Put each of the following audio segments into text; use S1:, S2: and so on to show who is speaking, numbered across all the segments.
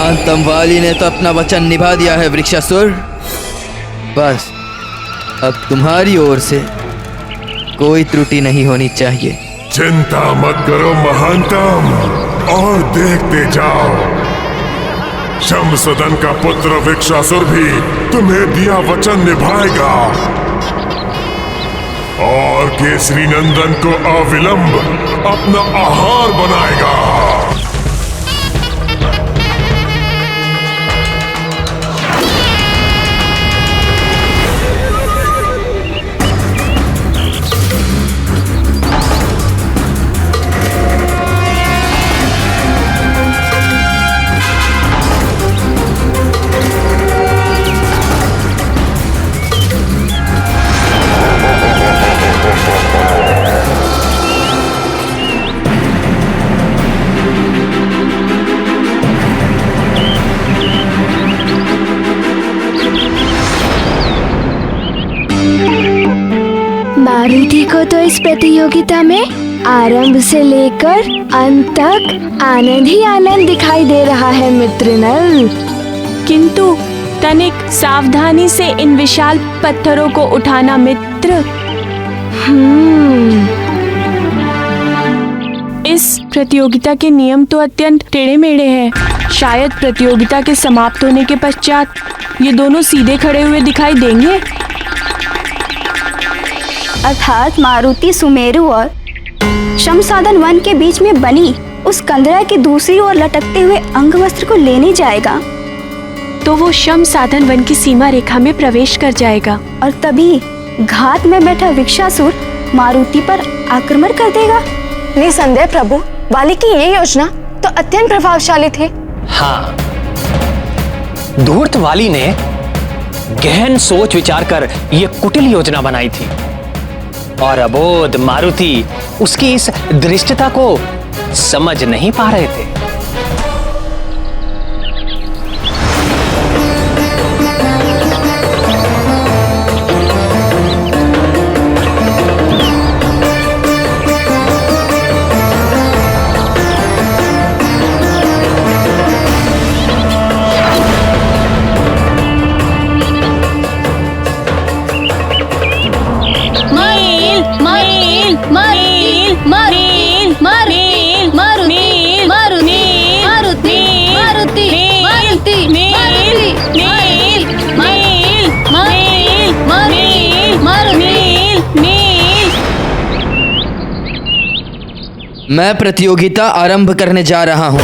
S1: महानतम वाली ने तो अपना वचन निभा दिया है वृक्षासुर। बस अब तुम्हारी ओर से कोई त्रुटि नहीं होनी चाहिए।
S2: चिंता मत करो महानतम, और देखते जाओ, शमसदन का पुत्र वृक्षासुर भी तुम्हें दिया वचन निभाएगा और केसरी नंदन को अविलंब अपना आहार बनाएगा।
S3: मारुति को तो इस प्रतियोगिता में आरंभ से लेकर अंत तक आनंद ही आनंद दिखाई दे रहा है मित्र नल।
S4: किंतु तनिक सावधानी से इन विशाल पत्थरों को उठाना मित्र। इस प्रतियोगिता के नियम तो अत्यंत टेढ़े मेढ़े हैं। शायद प्रतियोगिता के समाप्त होने के पश्चात ये दोनों सीधे खड़े हुए दिखाई देंगे।
S3: अर्थात मारुति सुमेरु और शमसादन वन के बीच में बनी उस कंदरा की दूसरी ओर लटकते हुए अंगवस्त्र को लेने जाएगा,
S4: तो वो शमसादन वन की सीमा रेखा में प्रवेश कर जाएगा
S3: और तभी घात में बैठा वृक्षासुर मारुति पर आक्रमण कर देगा।
S5: निसंदेह प्रभु, वाली की ये योजना तो अत्यंत प्रभावशाली थी।
S6: हाँ, धूर्त वाली ने गहन सोच विचार कर ये कुटिल योजना बनाई थी और अबोध मारुति उसकी इस दृष्टता को समझ नहीं पा रहे थे।
S1: मैं प्रतियोगिता आरंभ करने जा रहा हूं।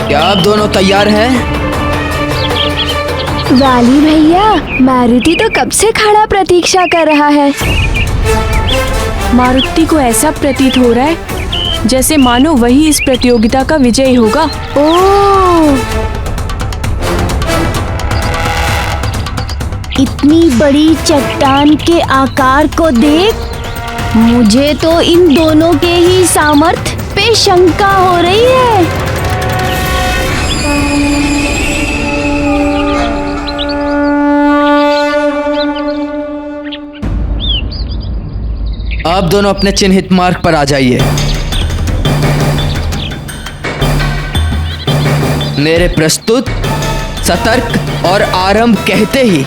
S1: क्या आप दोनों तैयार हैं?
S3: वाली भैया, मारुति तो कब से खड़ा प्रतीक्षा कर रहा है।
S4: मारुति को ऐसा प्रतीत हो रहा है जैसे मानो वही इस प्रतियोगिता का विजयी होगा।
S3: ओह, इतनी बड़ी चट्टान के आकार को देख मुझे तो इन दोनों के ही सामर्थ्य पे शंका हो रही है।
S1: आप दोनों अपने चिन्हित मार्ग पर आ जाइए। मेरे प्रस्तुत, सतर्क और आरंभ कहते ही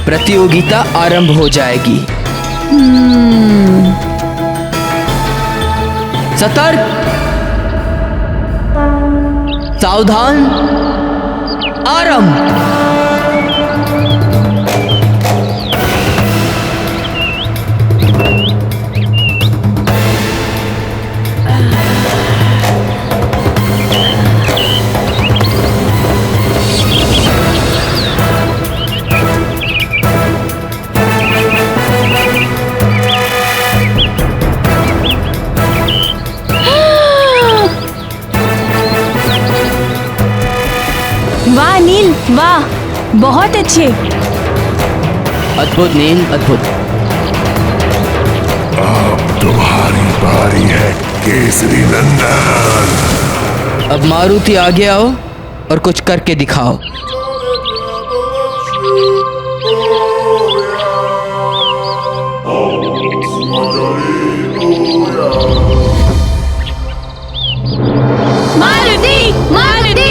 S1: प्रतियोगिता आरंभ हो जाएगी। सतर्क, सावधान, आरंभ।
S4: वाह नील, वाह, बहुत अच्छे।
S1: अद्भुत नील, अद्भुत।
S2: अब तुम्हारी बारी है केसरी नंदन।
S1: अब मारुति आगे आओ और कुछ करके दिखाओ।
S3: मारुति, मारुति,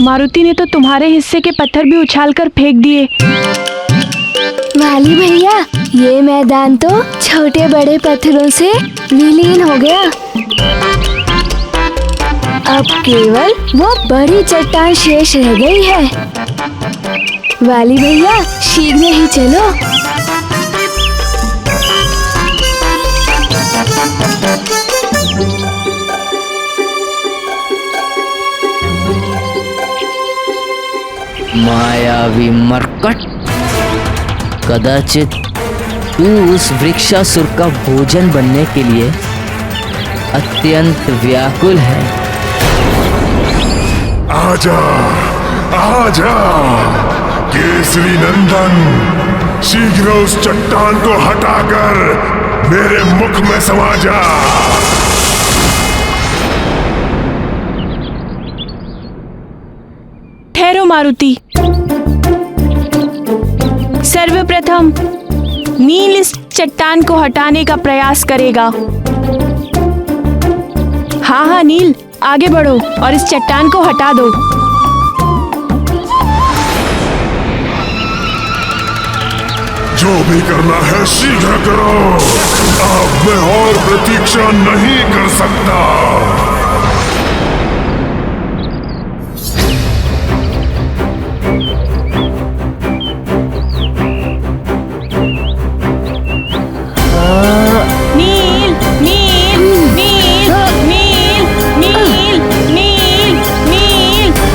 S4: मारुति ने तो तुम्हारे हिस्से के पत्थर भी उछालकर फेंक दिए।
S3: वाली भैया, ये मैदान तो छोटे बड़े पत्थरों से विलीन हो गया। अब केवल वो बड़ी चट्टान शेष रह गई है। वाली भैया, शीघ्र ही चलो।
S1: मायावी मरकट, कदाचित तू उस वृक्षासुर का भोजन बनने के लिए अत्यंत व्याकुल है।
S2: आजा, आजा केसरी नंदन, शीघ्र उस चट्टान को हटाकर मेरे मुख में समा जा।
S4: ठहरो मारुति। सर्वप्रथम नील इस चट्टान को हटाने का प्रयास करेगा। हाँ हाँ नील, आगे बढ़ो और इस चट्टान को हटा दो।
S2: जो भी करना है शीघ्र करो, अब मैं और प्रतीक्षा नहीं कर सकता।
S4: नील नील नील नील नील नील नील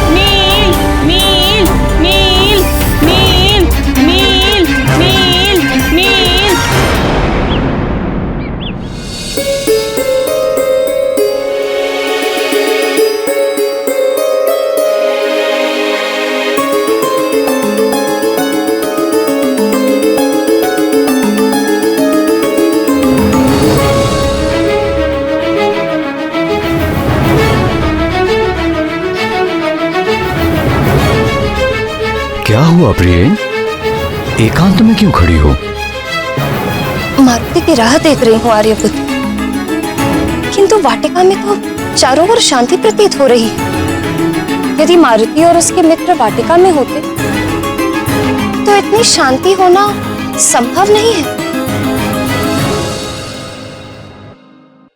S4: नील नील नील नील नील नील नील।
S7: क्या हुआ प्रिय? एकांत में क्यों खड़ी हो?
S5: मारुति की राह देख रही हूँ आर्यपुत्र, किंतु वाटिका में तो चारों ओर शांति प्रतीत हो रही है। यदि मारुति और उसके मित्र वाटिका में होते तो इतनी शांति होना संभव नहीं है।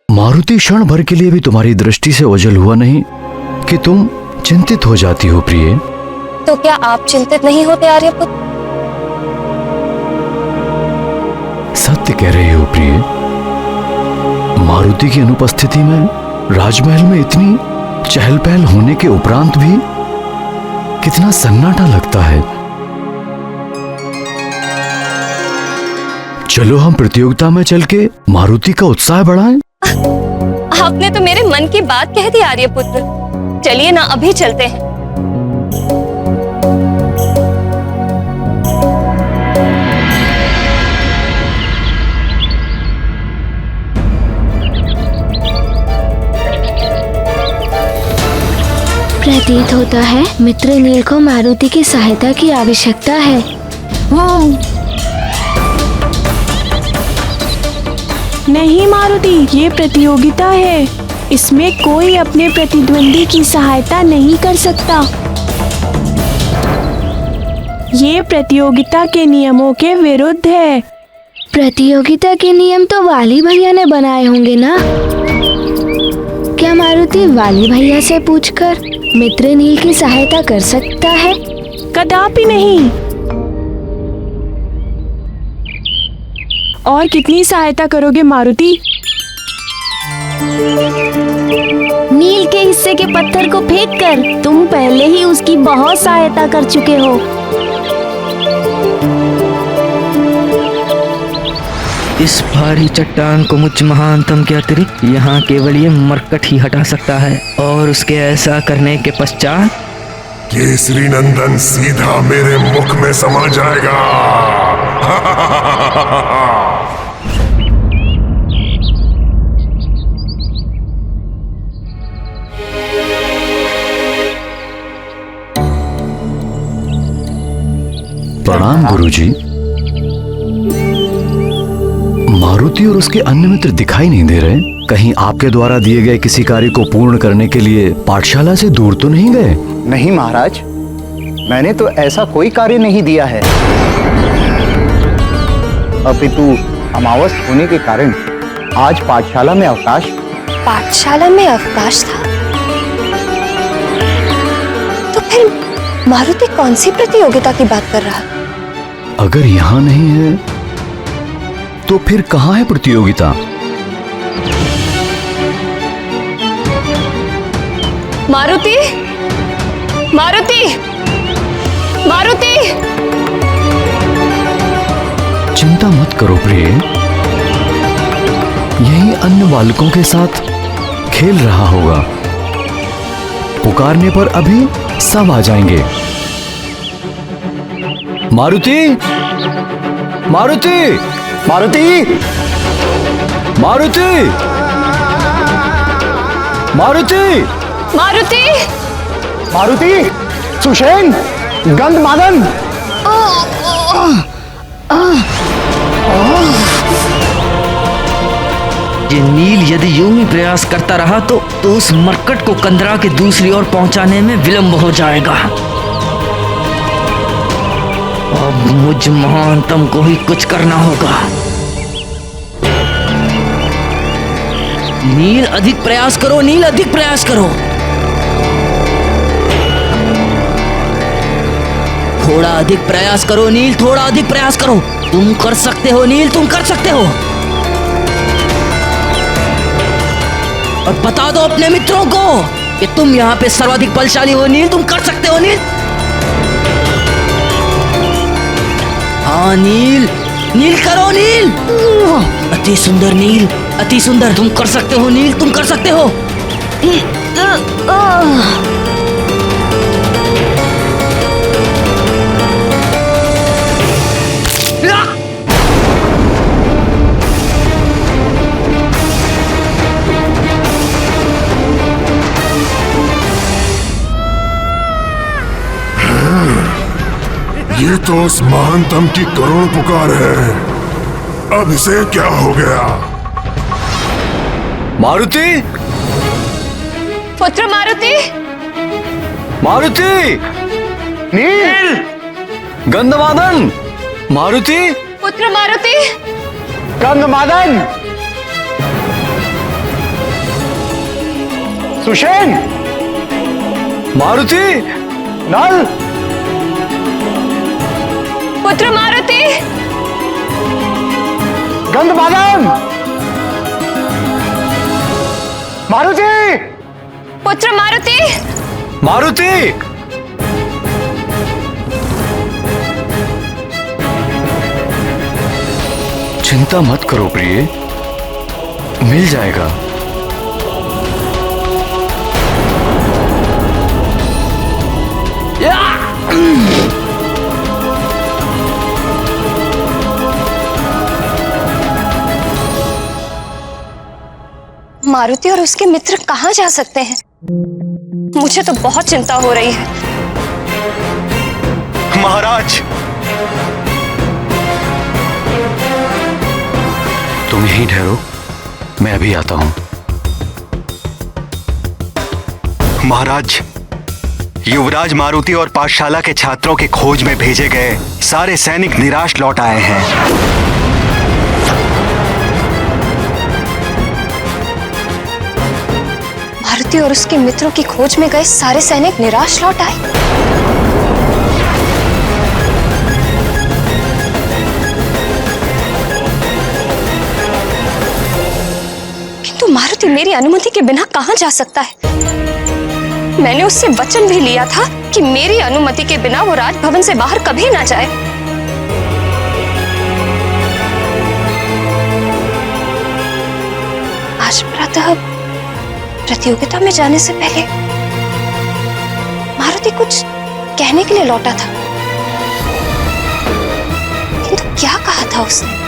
S7: मारुति क्षण भर के लिए भी तुम्हारी दृष्टि से ओझल हुआ नहीं कि तुम चिंतित हो जाती हो प्रिय?
S5: तो क्या आप चिंतित नहीं होते आर्यपुत्र?
S7: सत्य कह रहे हो प्रिय। मारुति की अनुपस्थिति में राजमहल में इतनी चहल पहल होने के उपरांत भी कितना सन्नाटा लगता है। चलो हम प्रतियोगिता में चल के मारुति का उत्साह बढ़ाएं।
S5: आपने तो मेरे मन की बात कह दी आर्यपुत्र। चलिए ना, अभी चलते हैं।
S3: प्रतीत होता है मित्र नील को मारुति की सहायता की आवश्यकता है।
S4: नहीं मारुति, ये प्रतियोगिता है, इसमें कोई अपने प्रतिद्वंदी की सहायता नहीं कर सकता। ये प्रतियोगिता के नियमों के विरुद्ध है।
S3: प्रतियोगिता के नियम तो वाली भैया ने बनाए होंगे ना? क्या मारुति वाली भैया से पूछकर मित्र नील की सहायता कर सकता है?
S4: कदापि नहीं। और कितनी सहायता करोगे मारुति?
S3: नील के हिस्से के पत्थर को फेंककर तुम पहले ही उसकी बहुत सहायता कर चुके हो।
S1: इस भारी चट्टान को मुझ महानतम के अतिरिक्त यहाँ केवल ये मरकट ही हटा सकता है, और उसके ऐसा करने के पश्चात
S2: केसरी नंदन सीधा मेरे मुख में समा जाएगा।
S7: प्रणाम गुरुजी। मारुति और उसके अन्य मित्र दिखाई नहीं दे रहे। कहीं आपके द्वारा दिए गए किसी कार्य को पूर्ण करने के लिए पाठशाला से दूर तो नहीं गए?
S8: नहीं महाराज, मैंने तो ऐसा कोई कार्य नहीं दिया है। अपितु अमावस होने के कारण आज पाठशाला में अवकाश।
S5: पाठशाला में अवकाश था? तो फिर मारुति कौन सी प्रतियोगिता की बात कर रहा?
S7: अगर यहाँ नहीं है तो फिर कहाँ है प्रतियोगिता?
S5: मारुति, मारुति, मारुति!
S7: चिंता मत करो प्रिय, यही अन्य बालकों के साथ खेल रहा होगा। पुकारने पर अभी सब आ जाएंगे। मारुति, मारुति,
S8: मारुति,
S7: मारुति, मारुति,
S5: मारुति!
S8: मारुति, सुषेण, गंधमादन!
S1: ये नील यदि यूं ही प्रयास करता रहा तो उस मरकट को कंदरा के दूसरी ओर पहुंचाने में विलंब हो जाएगा। अब मुझ महानतम को ही कुछ करना होगा। नील अधिक प्रयास करो, नील अधिक प्रयास करो। थोड़ा अधिक प्रयास करो नील, थोड़ा अधिक प्रयास करो। तुम कर सकते हो नील, तुम कर सकते हो। और बता दो अपने मित्रों को कि तुम यहाँ पे सर्वाधिक बलशाली हो नील, तुम कर सकते हो नील। हाँ नील, नील करो नील। अति सुंदर नील, अति सुंदर। तुम कर सकते हो नील, तुम कर सकते हो।
S2: ये तो उस महानतम की करुण पुकार है। अब इसे क्या हो गया?
S7: मारुति,
S5: पुत्र मारुति!
S7: मारुति,
S8: नील,
S7: गंधमादन, मारुति,
S5: पुत्र मारुति!
S8: गंधमादन, सुषेण,
S7: मारुति,
S8: नल,
S5: पुत्र मारुति!
S8: गंधमादन, मारुति,
S5: पुत्र मारुति!
S7: मारुति। चिंता मत करो प्रिय, मिल जाएगा।
S5: मारुति और उसके मित्र कहाँ जा सकते हैं? मुझे तो बहुत चिंता हो रही है।
S8: महाराज,
S7: तुम यहीं ठहरो, मैं अभी आता हूं।
S9: महाराज, युवराज मारुति और पाठशाला के छात्रों के खोज में भेजे गए सारे सैनिक निराश लौट आए हैं।
S5: मारुति और उसके मित्रों की खोज में गए सारे सैनिक निराश लौट आए। किंतु मारुति मेरी अनुमति के बिना कहां जा सकता है? मैंने उससे वचन भी लिया था कि मेरी अनुमति के बिना वो राजभवन से बाहर कभी ना जाए। आज प्रातः प्रतियोगिता में जाने से पहले मारुति कुछ कहने के लिए लौटा था, किंतु क्या कहा था उसने?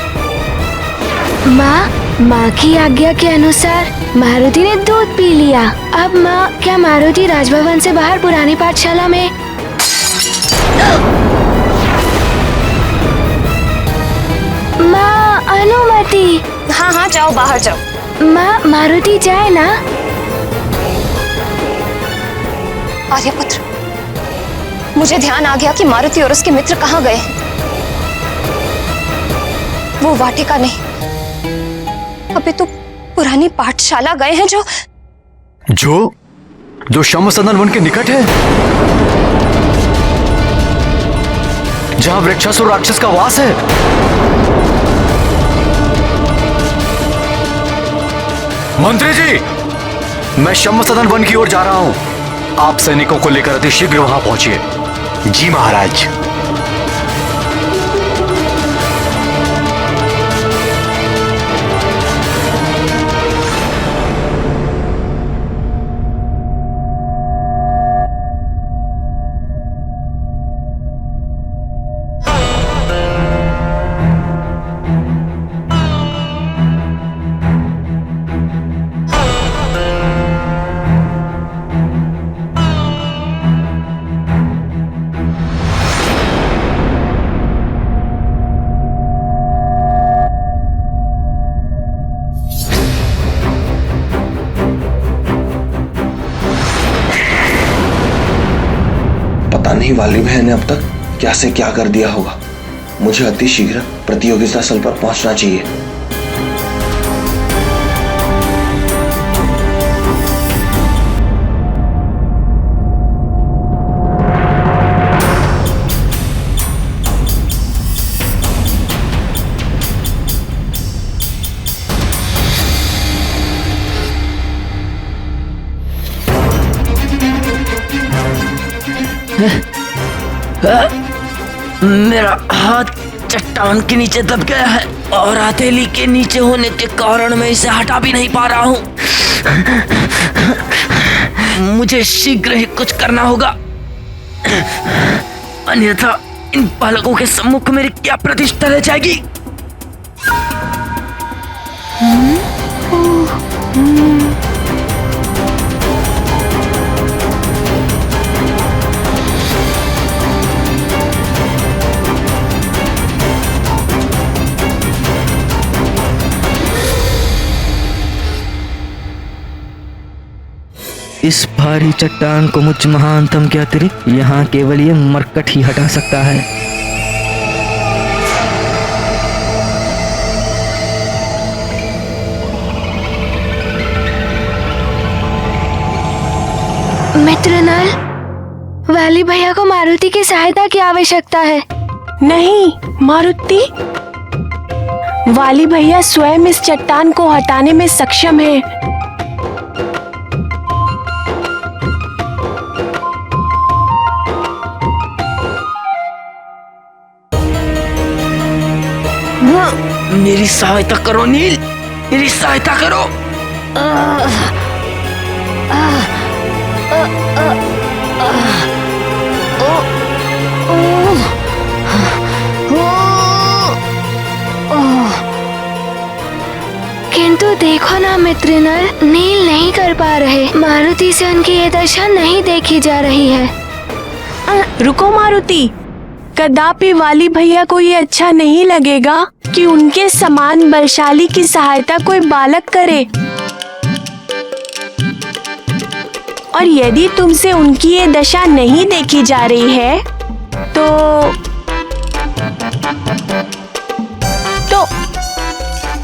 S3: माँ की आज्ञा के अनुसार मारुति ने दूध पी लिया। अब माँ, क्या मारुति राजभवन से बाहर पुरानी पाठशाला में? माँ, अनुमति।
S5: हाँ हाँ, जाओ, बाहर जाओ।
S3: माँ, मारुति जाए ना?
S5: आर्यपुत्र, मुझे ध्यान आ गया कि मारुति और उसके मित्र कहाँ गए। वो वाटिका नहीं, अभी तो पुरानी पाठशाला गए हैं
S7: जो शमसदन वन के निकट है, जहां वृक्षासुर राक्षस का वास है। मंत्री जी, मैं शमसदन वन की ओर जा रहा हूं। आप सैनिकों को लेकर अति शीघ्र वहां पहुंचिए।
S9: जी महाराज।
S10: पता नहीं वाली बहन ने अब तक क्या से क्या कर दिया होगा। मुझे अति शीघ्र प्रतियोगिता स्थल पर पहुंचना चाहिए।
S1: मेरा हाथ चट्टान के नीचे दब गया है और हथेली के नीचे होने के कारण मैं इसे हटा भी नहीं पा रहा हूँ। मुझे शीघ्र ही कुछ करना होगा, अन्यथा इन बालकों के सम्मुख मेरी क्या प्रतिष्ठा रह जाएगी। इस भारी चट्टान को मुझ महानतम के अतिरिक्त यहाँ केवल ये मरकट ही हटा सकता है।
S3: मित्र नल, वाली भैया को मारुति की सहायता की आवश्यकता है।
S4: नहीं मारुति, वाली भैया स्वयं इस चट्टान को हटाने में सक्षम है।
S1: मेरी सहायता करो नील, मेरी सहायता करो।
S3: किंतु देखो ना मित्र नल, नील नहीं कर पा रहे। मारुति से उनकी ये दशा नहीं देखी जा रही है।
S4: रुको मारुति, कदापि वाली भैया को ये अच्छा नहीं लगेगा कि उनके समान बलशाली की सहायता कोई बालक करे। और यदि तुमसे उनकी ये दशा नहीं देखी जा रही है तो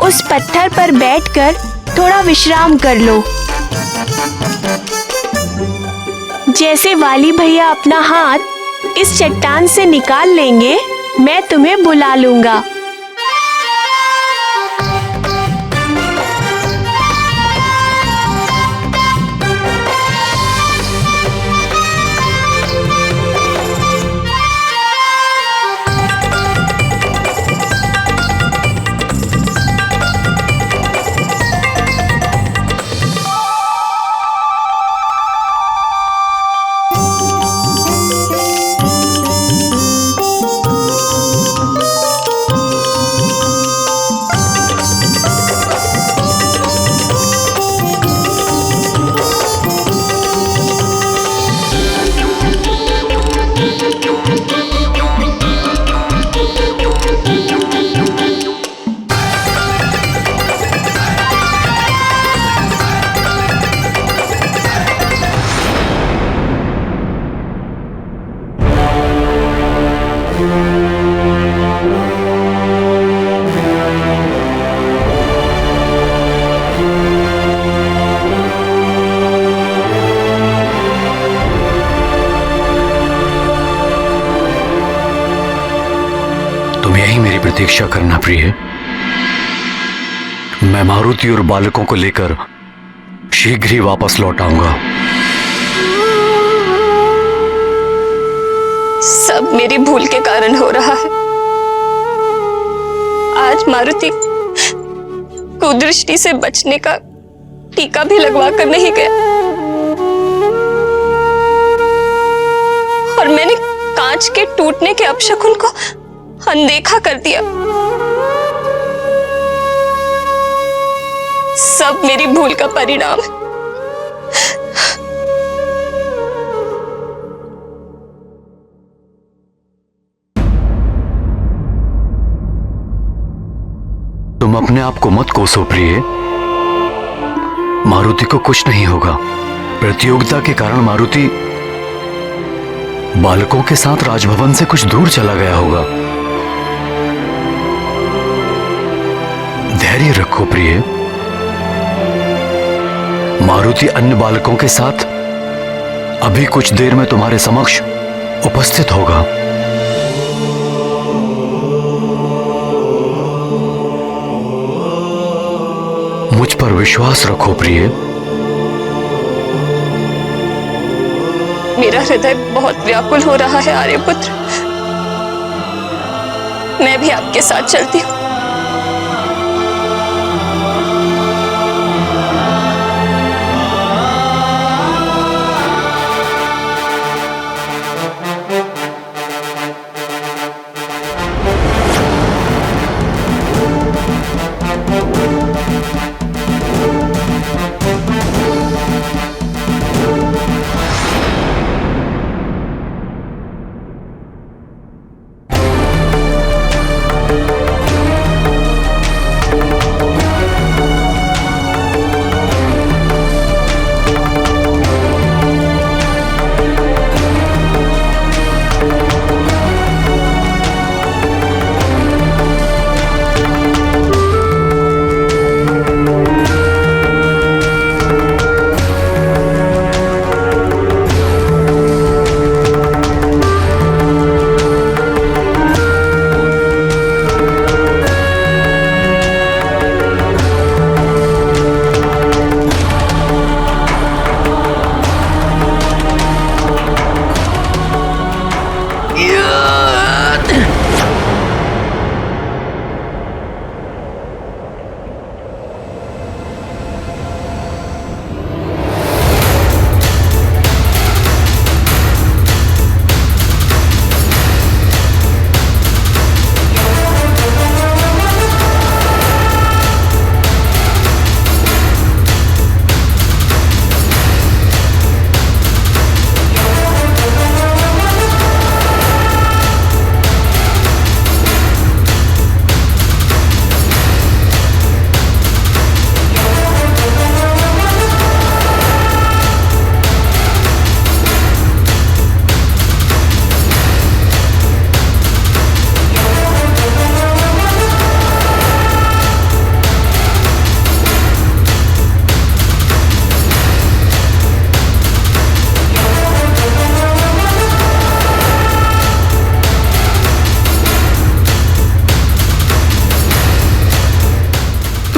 S4: उस पत्थर पर बैठकर थोड़ा विश्राम कर लो। जैसे वाली भैया अपना हाथ इस चट्टान से निकाल लेंगे, मैं तुम्हें बुला लूंगा।
S7: ही मेरी प्रतीक्षा करना प्रिय। मैं मारुति और बालकों को लेकर शीघ्र ही वापस लौट आऊंगा।
S5: सब मेरी भूल के कारण हो रहा है। आज मारुति कुदृष्टि से बचने का टीका भी लगवा कर नहीं गया और मैंने कांच के टूटने के अपशकुन को अनदेखा कर दिया। सब मेरी भूल का परिणाम है।
S7: तुम अपने आप को मत कोसो प्रिय। मारुति को कुछ नहीं होगा। प्रतियोगिता के कारण मारुति बालकों के साथ राजभवन से कुछ दूर चला गया होगा। धैर्य रखो प्रिय। मारुति अन्य बालकों के साथ अभी कुछ देर में तुम्हारे समक्ष उपस्थित होगा। मुझ पर विश्वास रखो प्रिय।
S5: मेरा हृदय बहुत व्याकुल हो रहा है आर्यपुत्र। मैं भी आपके साथ चलती हूँ।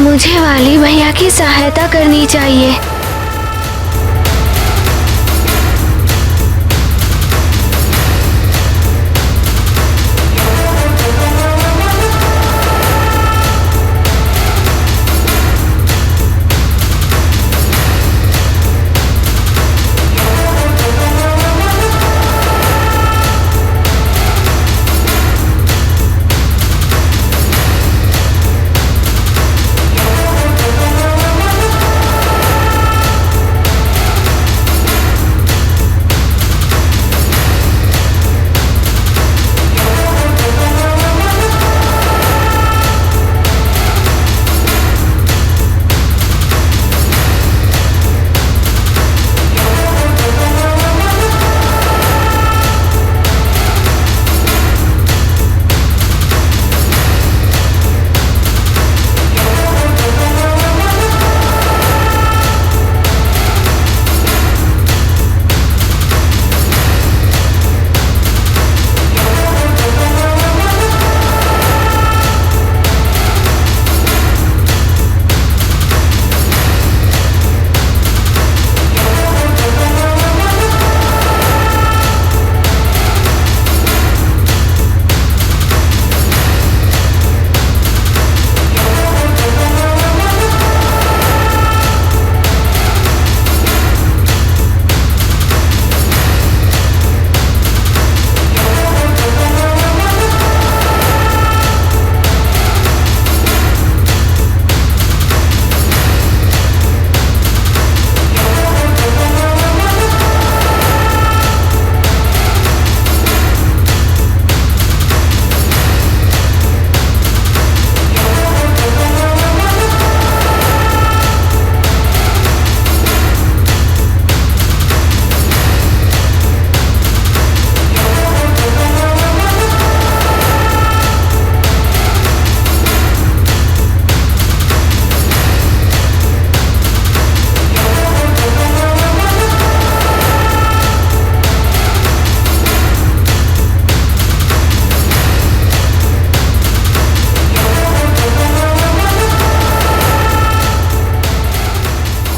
S3: मुझे वाली भैया की सहायता करनी चाहिए।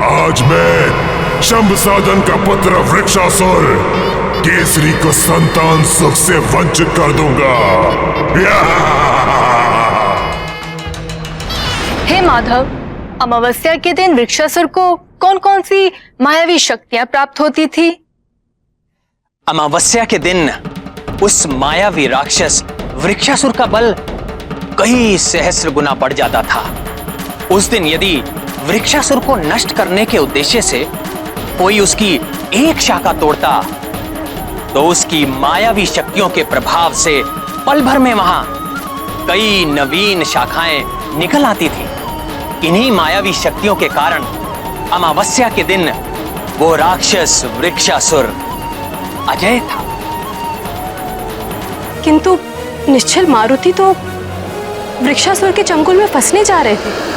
S2: आज मैं शंभसाधन का पुत्र वृक्षासुर केसरी को संतान सुख से वंचित कर दूंगा।
S5: हे माधव, अमावस्या के दिन वृक्षासुर को कौन कौन सी मायावी शक्तियां प्राप्त होती थी?
S6: अमावस्या के दिन उस मायावी राक्षस वृक्षासुर का बल कई सहस्र गुना बढ़ जाता था। उस दिन यदि वृक्षासुर को नष्ट करने के उद्देश्य से कोई उसकी एक शाखा तोड़ता तो उसकी मायावी शक्तियों के प्रभाव से पल भर में वहां कई नवीन शाखाएं निकल आती थी। इन्हीं मायावी शक्तियों के कारण अमावस्या के दिन वो राक्षस वृक्षासुर अजय था।
S5: किंतु निश्चल मारुति तो वृक्षासुर के चंगुल में फंसने जा रहे थे।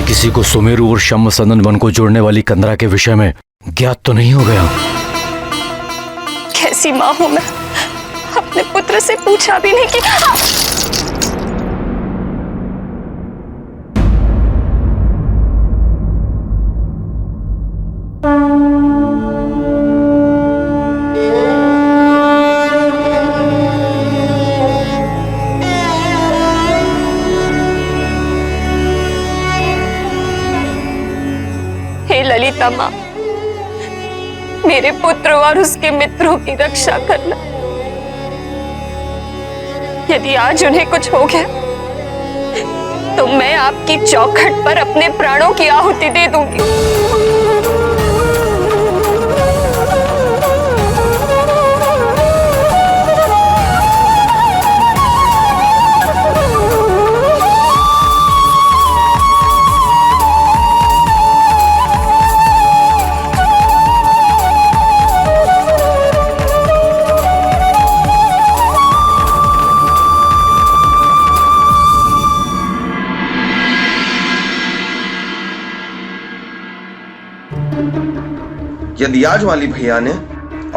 S7: किसी को सुमेरु और शंभसाधन वन को जोड़ने वाली कंदरा के विषय में ज्ञात तो नहीं हो गया?
S5: कैसी मां हूं मैं, अपने पुत्र से पूछा भी नहीं कि ललिता मां, मेरे पुत्र और उसके मित्रों की रक्षा करना। यदि आज उन्हें कुछ हो गया तो मैं आपकी चौखट पर अपने प्राणों की आहुति दे दूंगी।
S10: यदि आज वाली भैया ने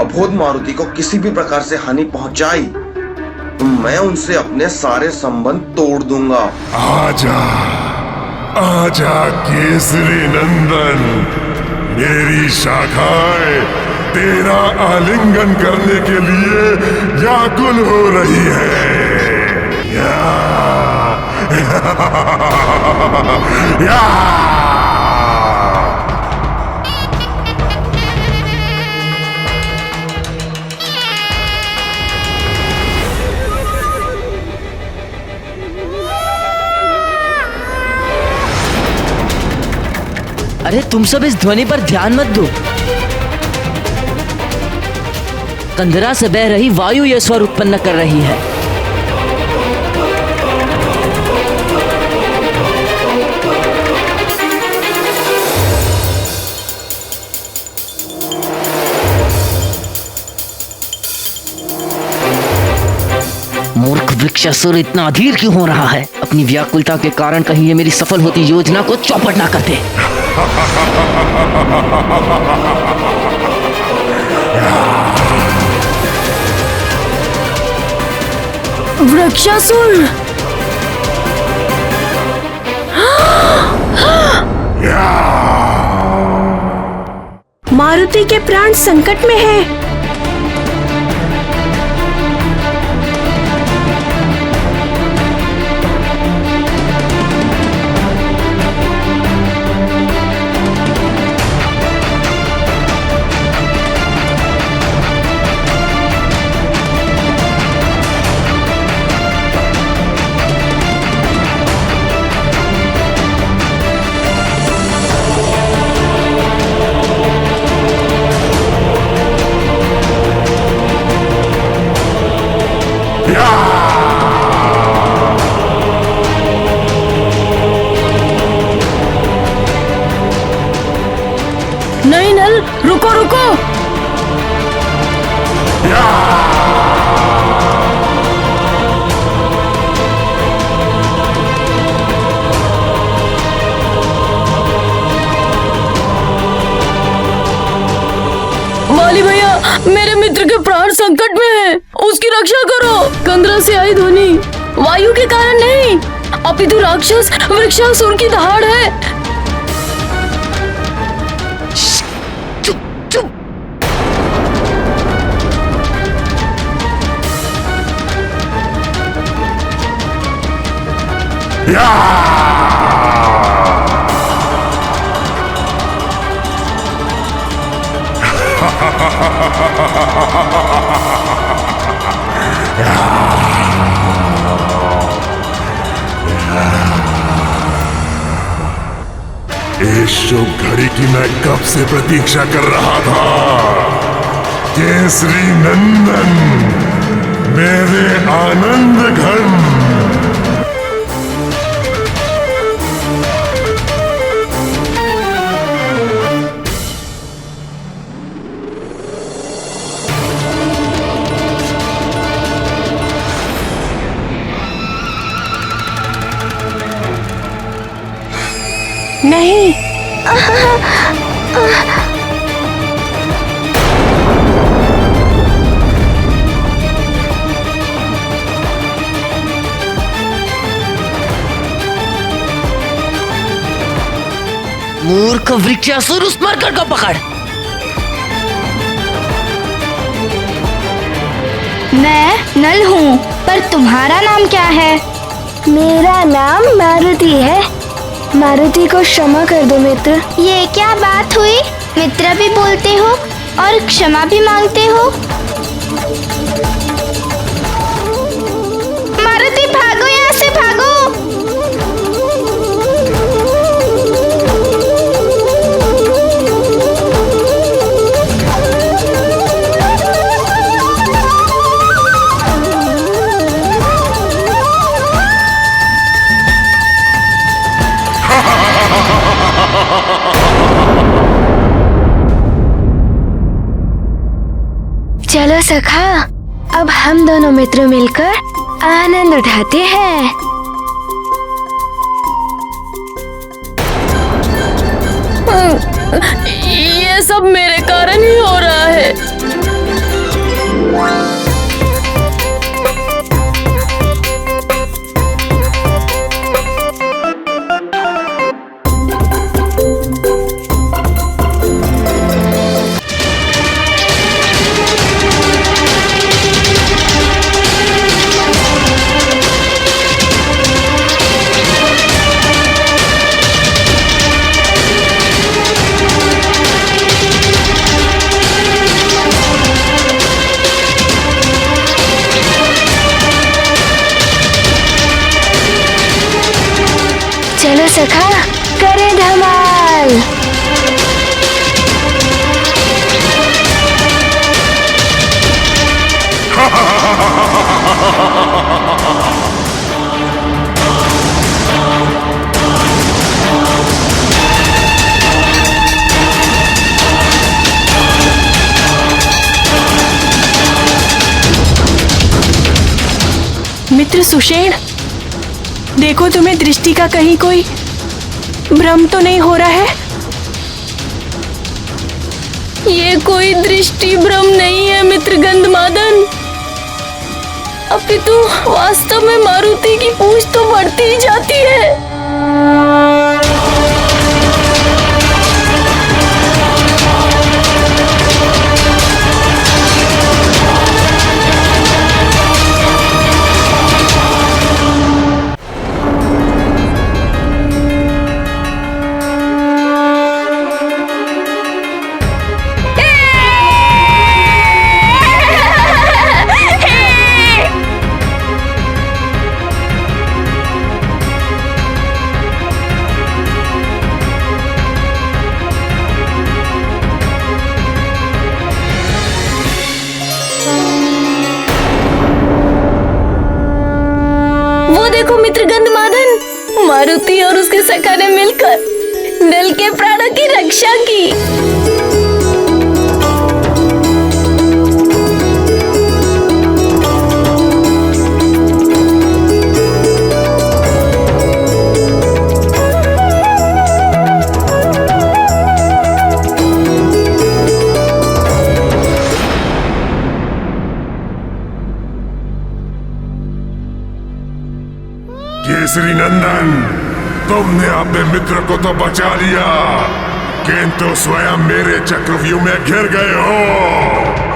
S10: अबोध मारुति को किसी भी प्रकार से हानि पहुंचाई तो मैं उनसे अपने सारे संबंध तोड़ दूंगा।
S2: आजा आजा केसरी नंदन, मेरी शाखाएं तेरा आलिंगन करने के लिए व्याकुल हो रही है।
S1: अरे तुम सब इस ध्वनि पर ध्यान मत दो। कंदरा से बह रही वायु यह स्वर उत्पन्न कर रही है। मूर्ख वृक्षासुर इतना अधीर क्यों हो रहा है? अपनी व्याकुलता के कारण कहीं ये मेरी सफल होती योजना को चौपट ना कर दे।
S3: वृक्षासुर!
S4: मारुति के प्राण संकट में है। मेरे मित्र के प्राण संकट में है, उसकी रक्षा करो। कंदरा से आई ध्वनि वायु के कारण नहीं, अपितु राक्षस वृक्षासुर की दहाड़ है।
S2: इस शुभ घड़ी की मैं कब से प्रतीक्षा कर रहा था। केसरी नंदन, मेरे आनंद घन।
S4: नहीं,
S1: मूर्ख वृक्षासुर, उस मरकट को पकड़।
S3: मैं नल हूँ, पर तुम्हारा नाम क्या है? मेरा नाम मारुति है। मारुति को क्षमा कर दो मित्र। ये क्या बात हुई? मित्र भी बोलते हो और क्षमा भी मांगते हो। मारुति भागो, यहाँ से भागो। चलो सखा, अब हम दोनों मित्र मिलकर आनंद उठाते हैं।
S4: ये सब मेरे कारण ही हो रहा है।
S3: चलो सखा, करें धमाल।
S4: मित्र सुषेण, देखो तुम्हें दृष्टि का कहीं कोई भ्रम तो नहीं हो रहा है? ये कोई दृष्टि भ्रम नहीं है मित्र गंधमादन, अपितु वास्तव में मारुति की पूंछ तो बढ़ती ही जाती है। देखो मित्र गंधमादन, मारुति और उसके सखा ने मिलकर नल के प्राणों की रक्षा की।
S2: केसरी नंदन, तुमने अपने मित्र को तो बचा लिया, किंतु स्वयं मेरे चक्रव्यूह में घिर गए हो।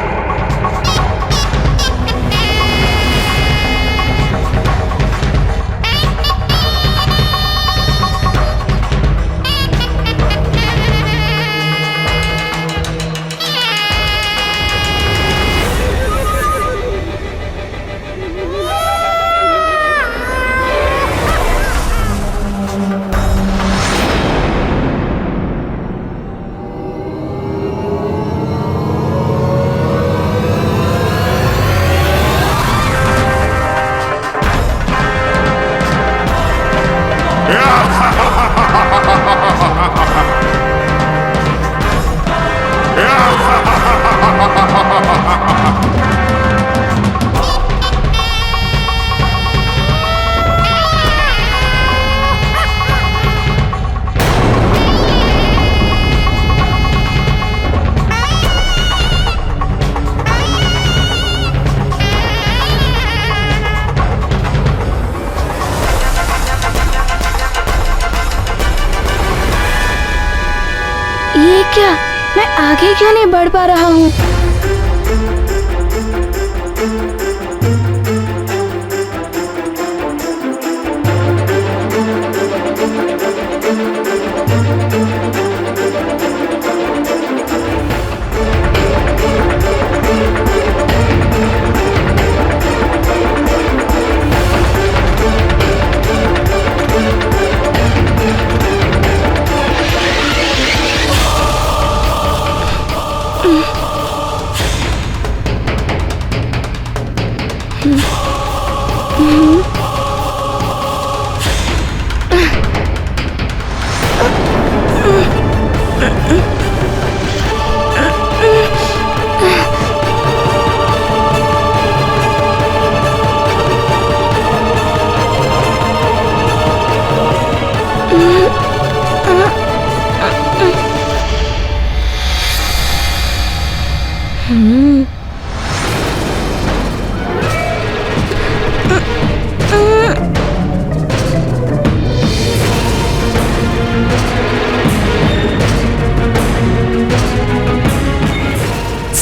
S3: ये क्या, मैं आगे क्यों नहीं बढ़ पा रहा हूँ?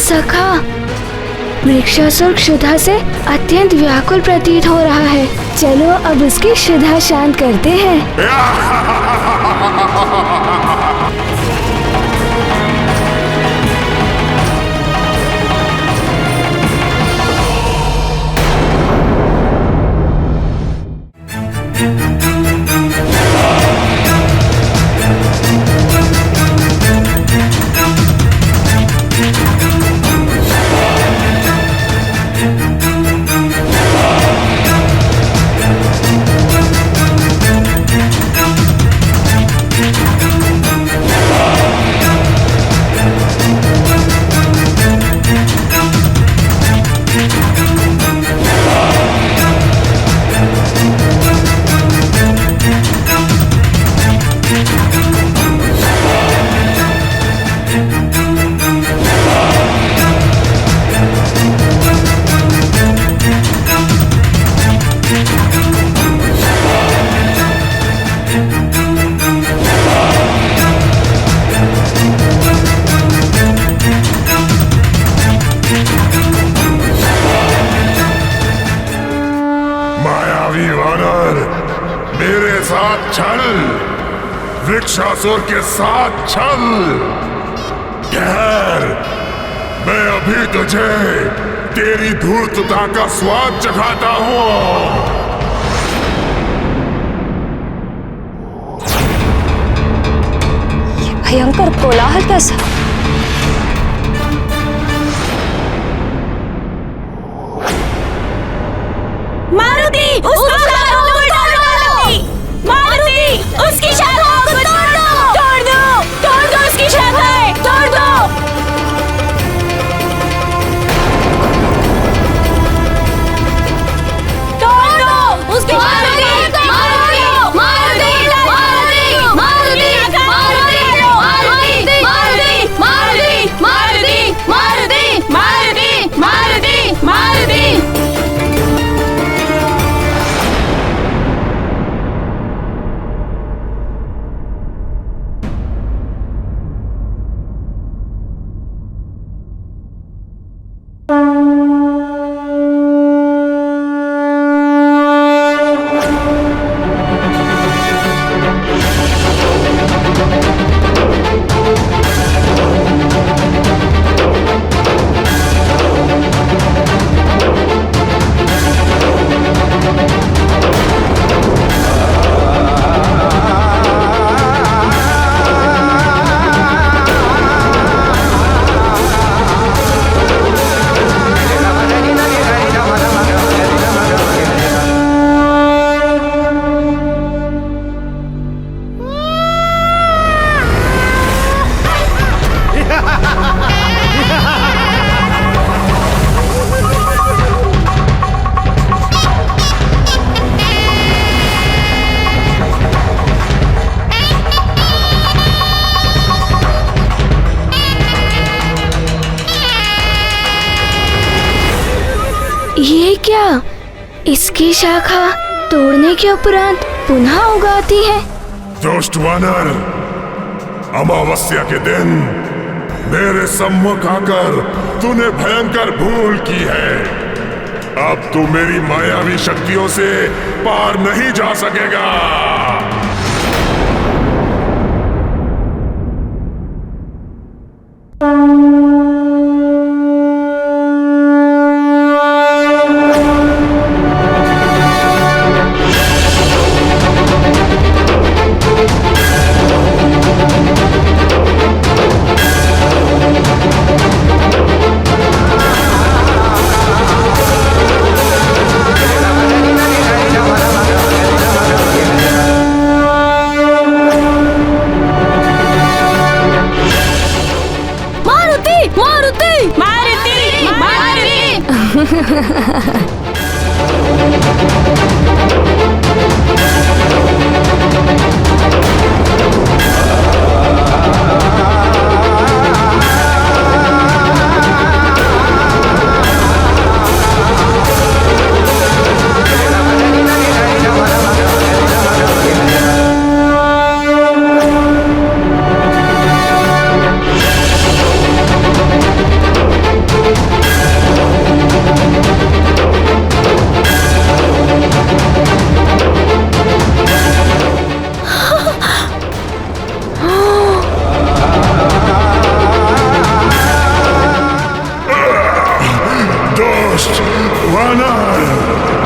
S3: सखा, वृक्षासुर क्षुधा से अत्यंत व्याकुल प्रतीत हो रहा है। चलो अब उसकी क्षुधा शांत करते हैं।
S2: मेरे साथ चल, वृक्षासुर के साथ चल। खैर, मैं अभी तुझे तेरी धूर्तता का स्वाद चखाता हूँ।
S5: ये भयंकर कोलाहल कैसा?
S4: मारुति, उसकी शाखाओं को तोड़ दो! मारुति, उसकी शाखाओं को तोड़ दो! तोड़ दो! तोड़ दो उसकी शाखाएं! तोड़ दो! तोड़ दो! उसकी शाखाएं! मारुति! मारुति! मारुति! मारुति! मारुति! मारुति! मारुति!
S3: क्या इसकी शाखा तोड़ने के उपरांत पुनः उगाती है?
S2: दुष्ट वानर, अमावस्या के दिन मेरे सम्मुख आकर तूने भयंकर भूल की है। अब तू मेरी मायावी शक्तियों से पार नहीं जा सकेगा।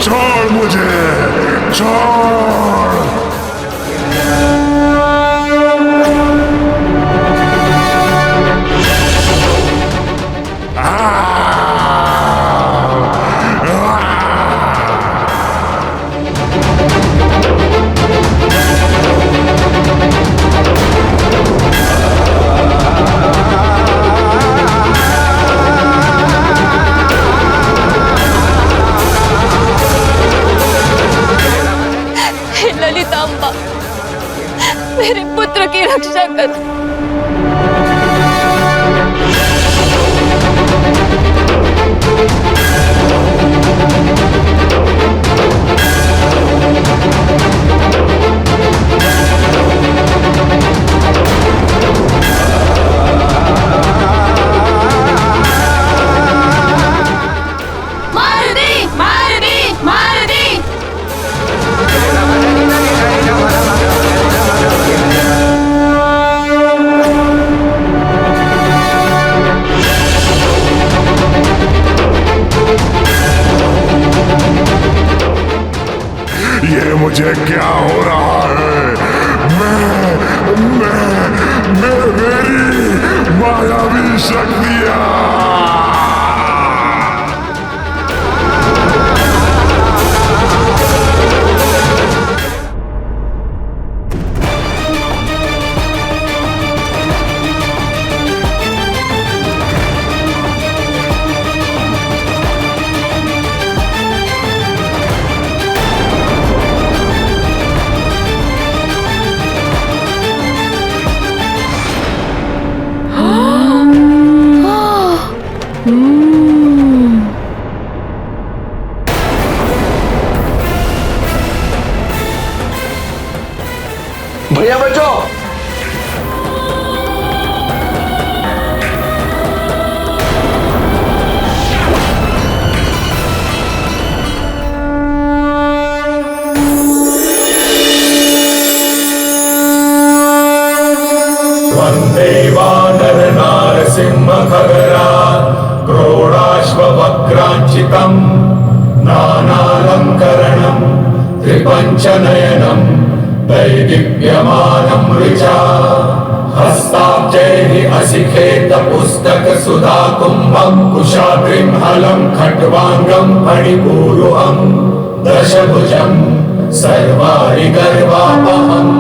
S2: छोड़ मुझे, छोड़।
S5: ललितांबा, मेरे पुत्र की रक्षा करो।
S2: ये मुझे क्या हो रहा है? मेरी मायावी शक्तियां।
S10: भैया बचाओ।
S11: वंदे वानर नारसिंह खगरा क्रोडाश्ववक्रांचितम् नानालंकरणं त्रिपंचनयनं दैदिप्यमानं ऋचा हस्ताब्जैः असिखेत पुस्तक सुधा कुंभं कुशाग्रिं हलं खट्वांगं फणिपूरुहं दशभुजं सर्वाणि गर्वापहम्।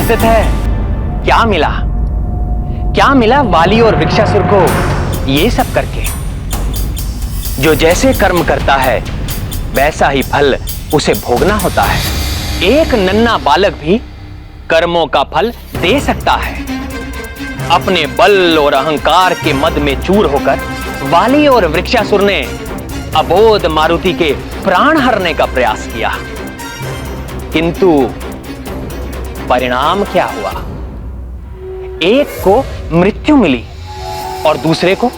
S6: अंततः क्या मिला? क्या मिला वाली और वृक्षासुर को ये सब करके? जो जैसे कर्म करता है वैसा ही फल उसे भोगना होता है। एक नन्हा बालक भी कर्मों का फल दे सकता है। अपने बल और अहंकार के मद में चूर होकर वाली और वृक्षासुर ने अबोध मारुति के प्राण हरने का प्रयास किया, किंतु परिणाम क्या हुआ? एक को मृत्यु मिली और दूसरे को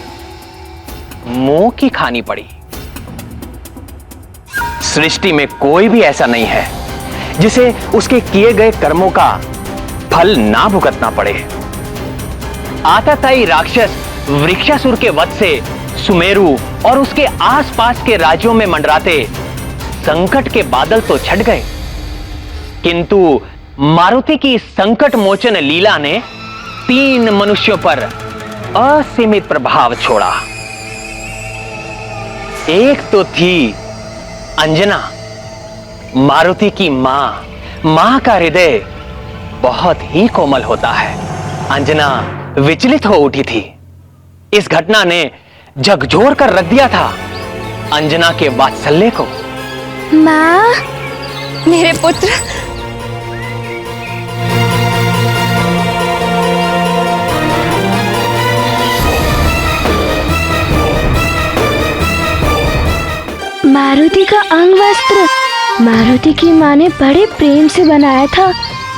S6: मुंह की खानी पड़ी। सृष्टि में कोई भी ऐसा नहीं है जिसे उसके किए गए कर्मों का फल ना भुगतना पड़े। आतताई राक्षस वृक्षासुर के वध से सुमेरु और उसके आसपास के राज्यों में मंडराते संकट के बादल तो छट गए, किंतु मारुति की संकट मोचन लीला ने 3 मनुष्यों पर असीमित प्रभाव छोड़ा। एक तो थी अंजना, मारुति की मां का हृदय बहुत ही कोमल होता है। अंजना विचलित हो उठी थी। इस घटना ने झकझोर कर रख दिया था अंजना के वात्सल्य को।
S5: मां, मेरे पुत्र,
S3: मारुति का अंग वस्त्र मारुति की माँ ने बड़े प्रेम से बनाया था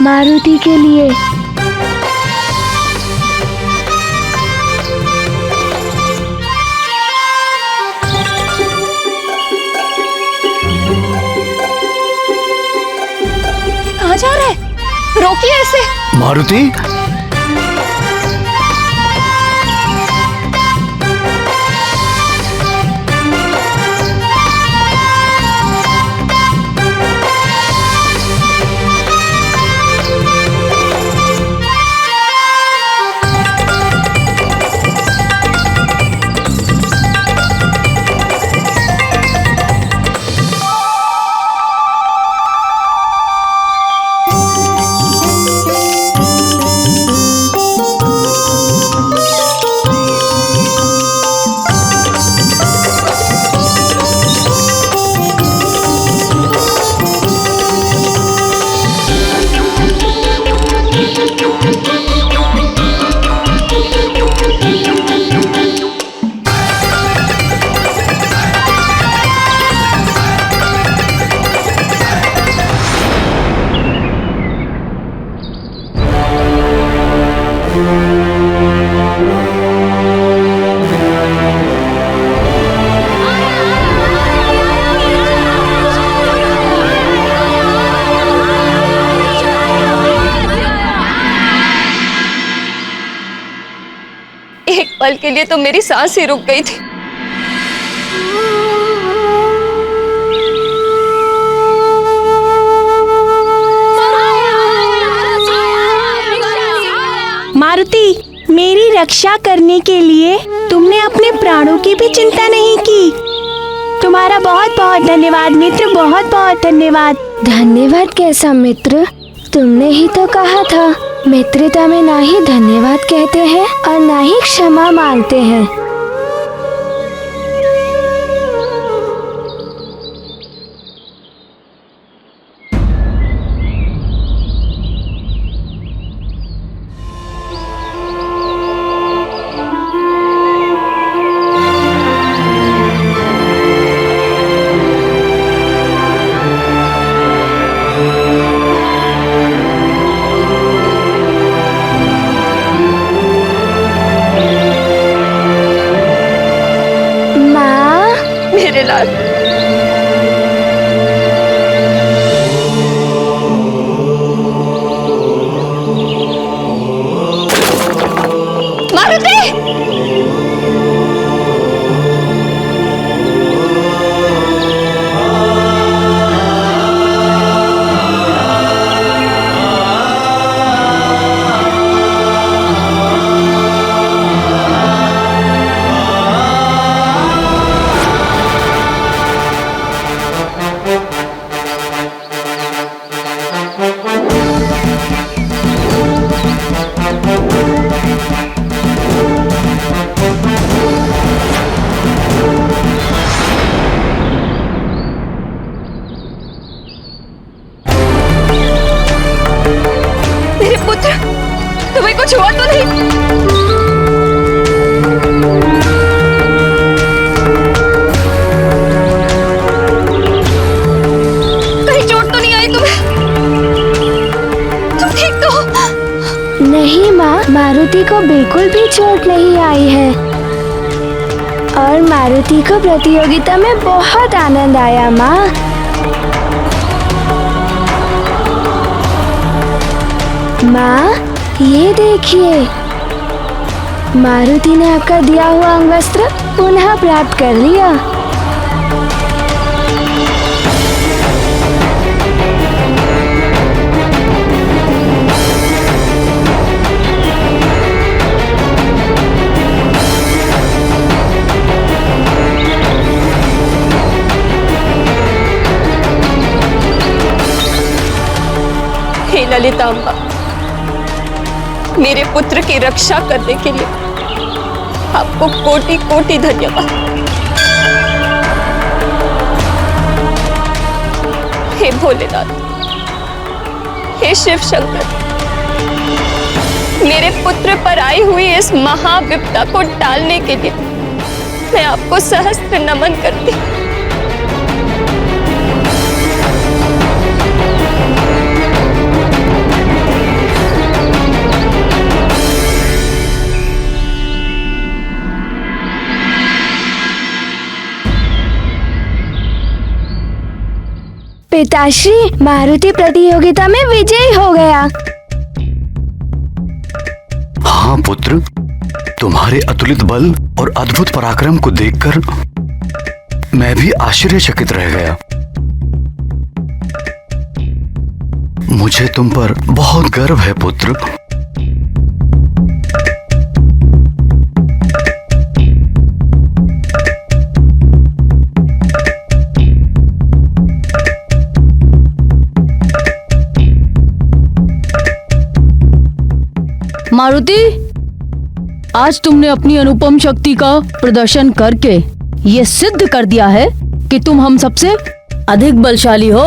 S3: मारुति के लिए।
S5: कहाँ जा रहा है? रोकिए इसे।
S7: मारुति,
S5: एक पल के लिए तो मेरी सांस ही रुक गई थी।
S4: मारुति, मेरी रक्षा करने के लिए तुमने अपने प्राणों की भी चिंता नहीं की। तुम्हारा बहुत बहुत धन्यवाद मित्र, बहुत बहुत धन्यवाद।
S3: धन्यवाद कैसा मित्र? तुमने ही तो कहा था मित्रता में ना ही धन्यवाद कहते हैं और ना ही क्षमा मांगते हैं।
S5: मेरे लाल, मारुति!
S3: मारुति को बिल्कुल भी चोट नहीं आई है और मारुति को प्रतियोगिता में बहुत आनंद आया माँ। माँ, ये देखिए, मारुति ने आपका दिया हुआ अंगवस्त्र पुनः प्राप्त कर लिया।
S5: हे ललितांबा, मेरे पुत्र की रक्षा करने के लिए आपको कोटि कोटि धन्यवाद। हे भोलेनाथ, हे शिव शंकर, मेरे पुत्र पर आई हुई इस महाविपदा को टालने के लिए मैं आपको सहस्त्र नमन करती।
S3: पिताश्री, मारुति प्रतियोगिता में विजयी हो गया।
S7: हाँ पुत्र, तुम्हारे अतुलित बल और अद्भुत पराक्रम को देखकर मैं भी आश्चर्यचकित रह गया। मुझे तुम पर बहुत गर्व है पुत्र।
S12: मारुति, आज तुमने अपनी अनुपम शक्ति का प्रदर्शन करके ये सिद्ध कर दिया है कि तुम हम सबसे अधिक बलशाली हो।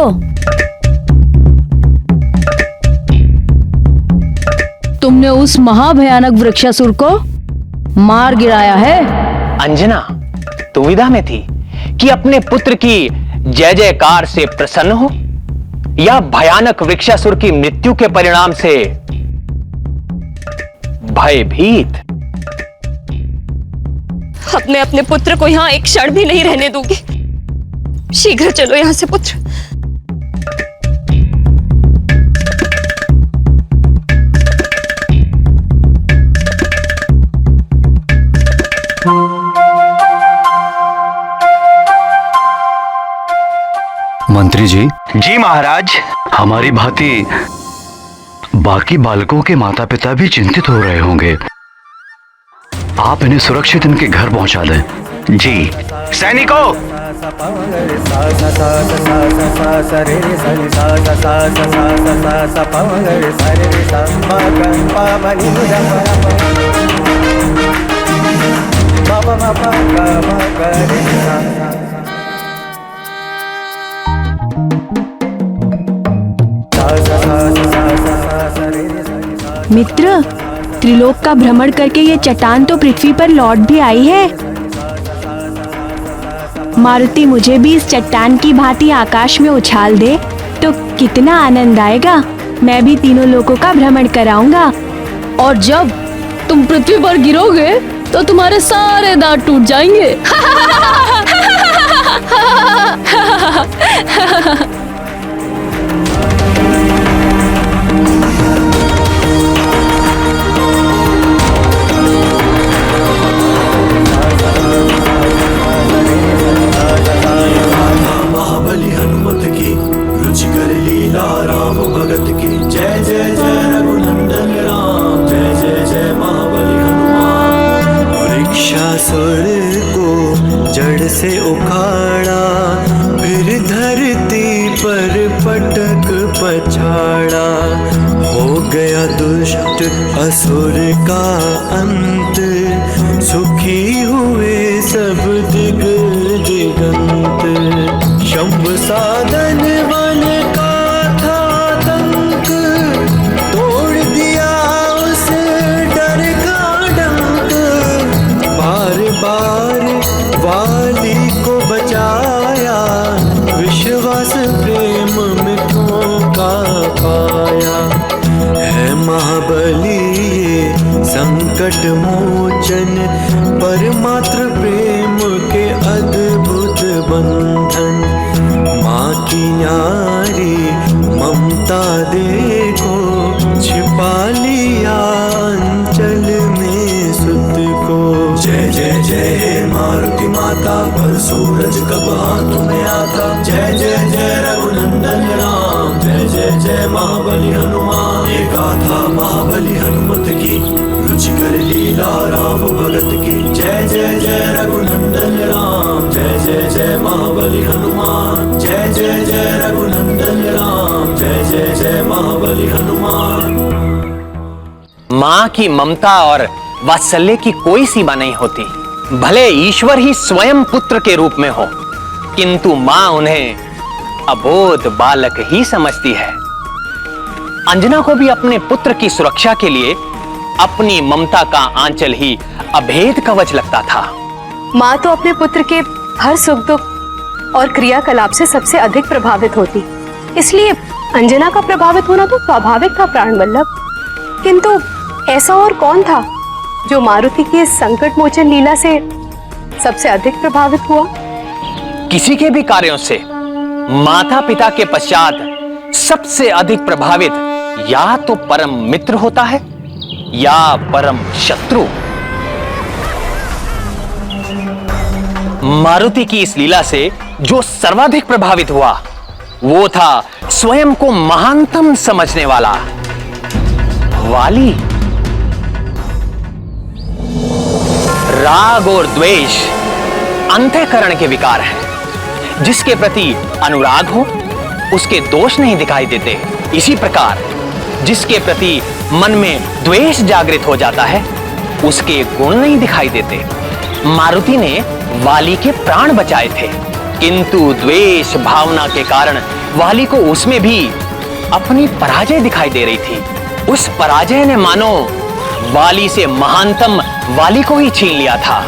S12: तुमने उस महाभयानक वृक्षासुर को मार गिराया है।
S6: अंजना दुविधा में थी कि अपने पुत्र की जय जयकार से प्रसन्न हो या भयानक वृक्षासुर की मृत्यु के परिणाम से भयभीत।
S5: अब मैं अपने पुत्र को यहाँ एक क्षण भी नहीं रहने दूंगी। शीघ्र चलो यहाँ से पुत्र।
S7: मंत्री जी।
S9: जी महाराज।
S7: हमारी भांति बाकी बालकों के माता पिता भी चिंतित हो रहे होंगे। आप इन्हें सुरक्षित इनके घर पहुंचा दें।
S9: जी। सैनिकों,
S4: मित्र, त्रिलोक का भ्रमण करके ये चट्टान तो पृथ्वी पर लौट भी आई है। मारुति मुझे भी इस चट्टान की भांति आकाश में उछाल दे तो कितना आनंद आएगा। मैं भी तीनों लोकों का भ्रमण कराऊंगा।
S12: और जब तुम पृथ्वी पर गिरोगे तो तुम्हारे सारे दांत टूट जाएंगे।
S11: महाबली हनुमत की रुचिकर लीला राम भगत की जय जय जय रघुनंदन राम जय जय जय महाबली हनुमान। वृक्षासुर को जड़ से उखाड़ा फिर धरती पर पटक पछाड़ा। हो गया दुष्ट असुर का अंत सुखी हुए सब दिग दिगंत। शंभ साधन वन का था तंक तोड़ दिया उस डर का डंक। बार बार वाली को बचाया विश्वास प्रेम मित्रों का पाया। है महाबली ये संकट संकट मोचन, परमात्र प्रेम के अद्भुत बंधन। माँ की न्यारी ममता देखो, छिपा लिया अंचल में सुत को। जय जय जय मारुति माता, पर सूरज कब हाथों में आता। जय जय जय रघुनंदन राम, जय जय जय महाबली हनुमान। ये गाथा महाबली हनुमत की, रुचिकर लीला राम भगत की। जय जय जय रघुनंदन राम, जय जय जय महाबली हनुमान। जय जय जय रघुनंदन राम, जय जय जय महाबली हनुमान।
S6: माँ की ममता और वात्सल्य की कोई सीमा नहीं होती। भले ईश्वर ही स्वयं पुत्र के रूप में हो, किंतु माँ उन्हें अबोध बालक ही समझती है। अंजना को भी अपने पुत्र की सुरक्षा के लिए अपनी ममता का आंचल ही अभेद कवच लगता था।
S5: माँ तो अपने पुत्र के हर सुख दुख और क्रियाकलाप से सबसे अधिक प्रभावित होती, इसलिए अंजना का प्रभावित होना तो स्वाभाविक था प्राण वल्लभ। किंतु ऐसा और कौन था जो मारुति की इस संकट मोचन लीला से सबसे अधिक प्रभावित हुआ?
S6: किसी के भी कार्यों से माता पिता के पश्चात सबसे अधिक प्रभावित या तो परम मित्र होता है या परम शत्रु। मारुति की इस लीला से जो सर्वाधिक प्रभावित हुआ वो था स्वयं को महानतम समझने वाला वाली। राग और द्वेष अंतःकरण के विकार हैं। जिसके प्रति अनुराग हो उसके दोष नहीं दिखाई देते। इसी प्रकार जिसके प्रति मन में द्वेष जागृत हो जाता है उसके गुण नहीं दिखाई देते। मारुति ने वाली के प्राण बचाए थे, किंतु द्वेष भावना के कारण वाली को उसमें भी अपनी पराजय दिखाई दे रही थी। उस पराजय ने मानो वाली से महानतम वाली को ही छीन लिया था।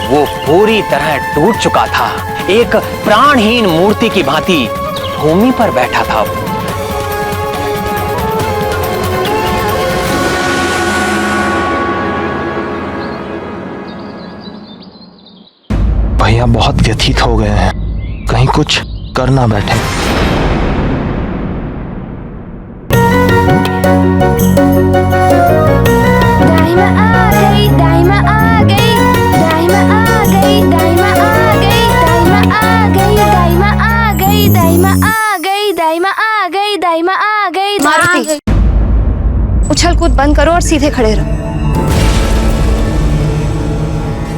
S6: वो पूरी तरह टूट चुका था। एक प्राणहीन मूर्ति की भांति भूमि पर बैठा था वो।
S13: भैया बहुत व्यथित हो गए हैं, कहीं कुछ कर ना बैठे।
S3: दाहिमा आ गई, दाहिमा आ गई, दाहिमा आ गई, दाहिमा आ गई, दाहिमा आ गई, दाहिमा आ गई, दाहिमा आ गई, दाहिमा आ गई, दाहिमा आ गई।
S5: मारुति, उछल कूद बंद करो और सीधे खड़े रहो।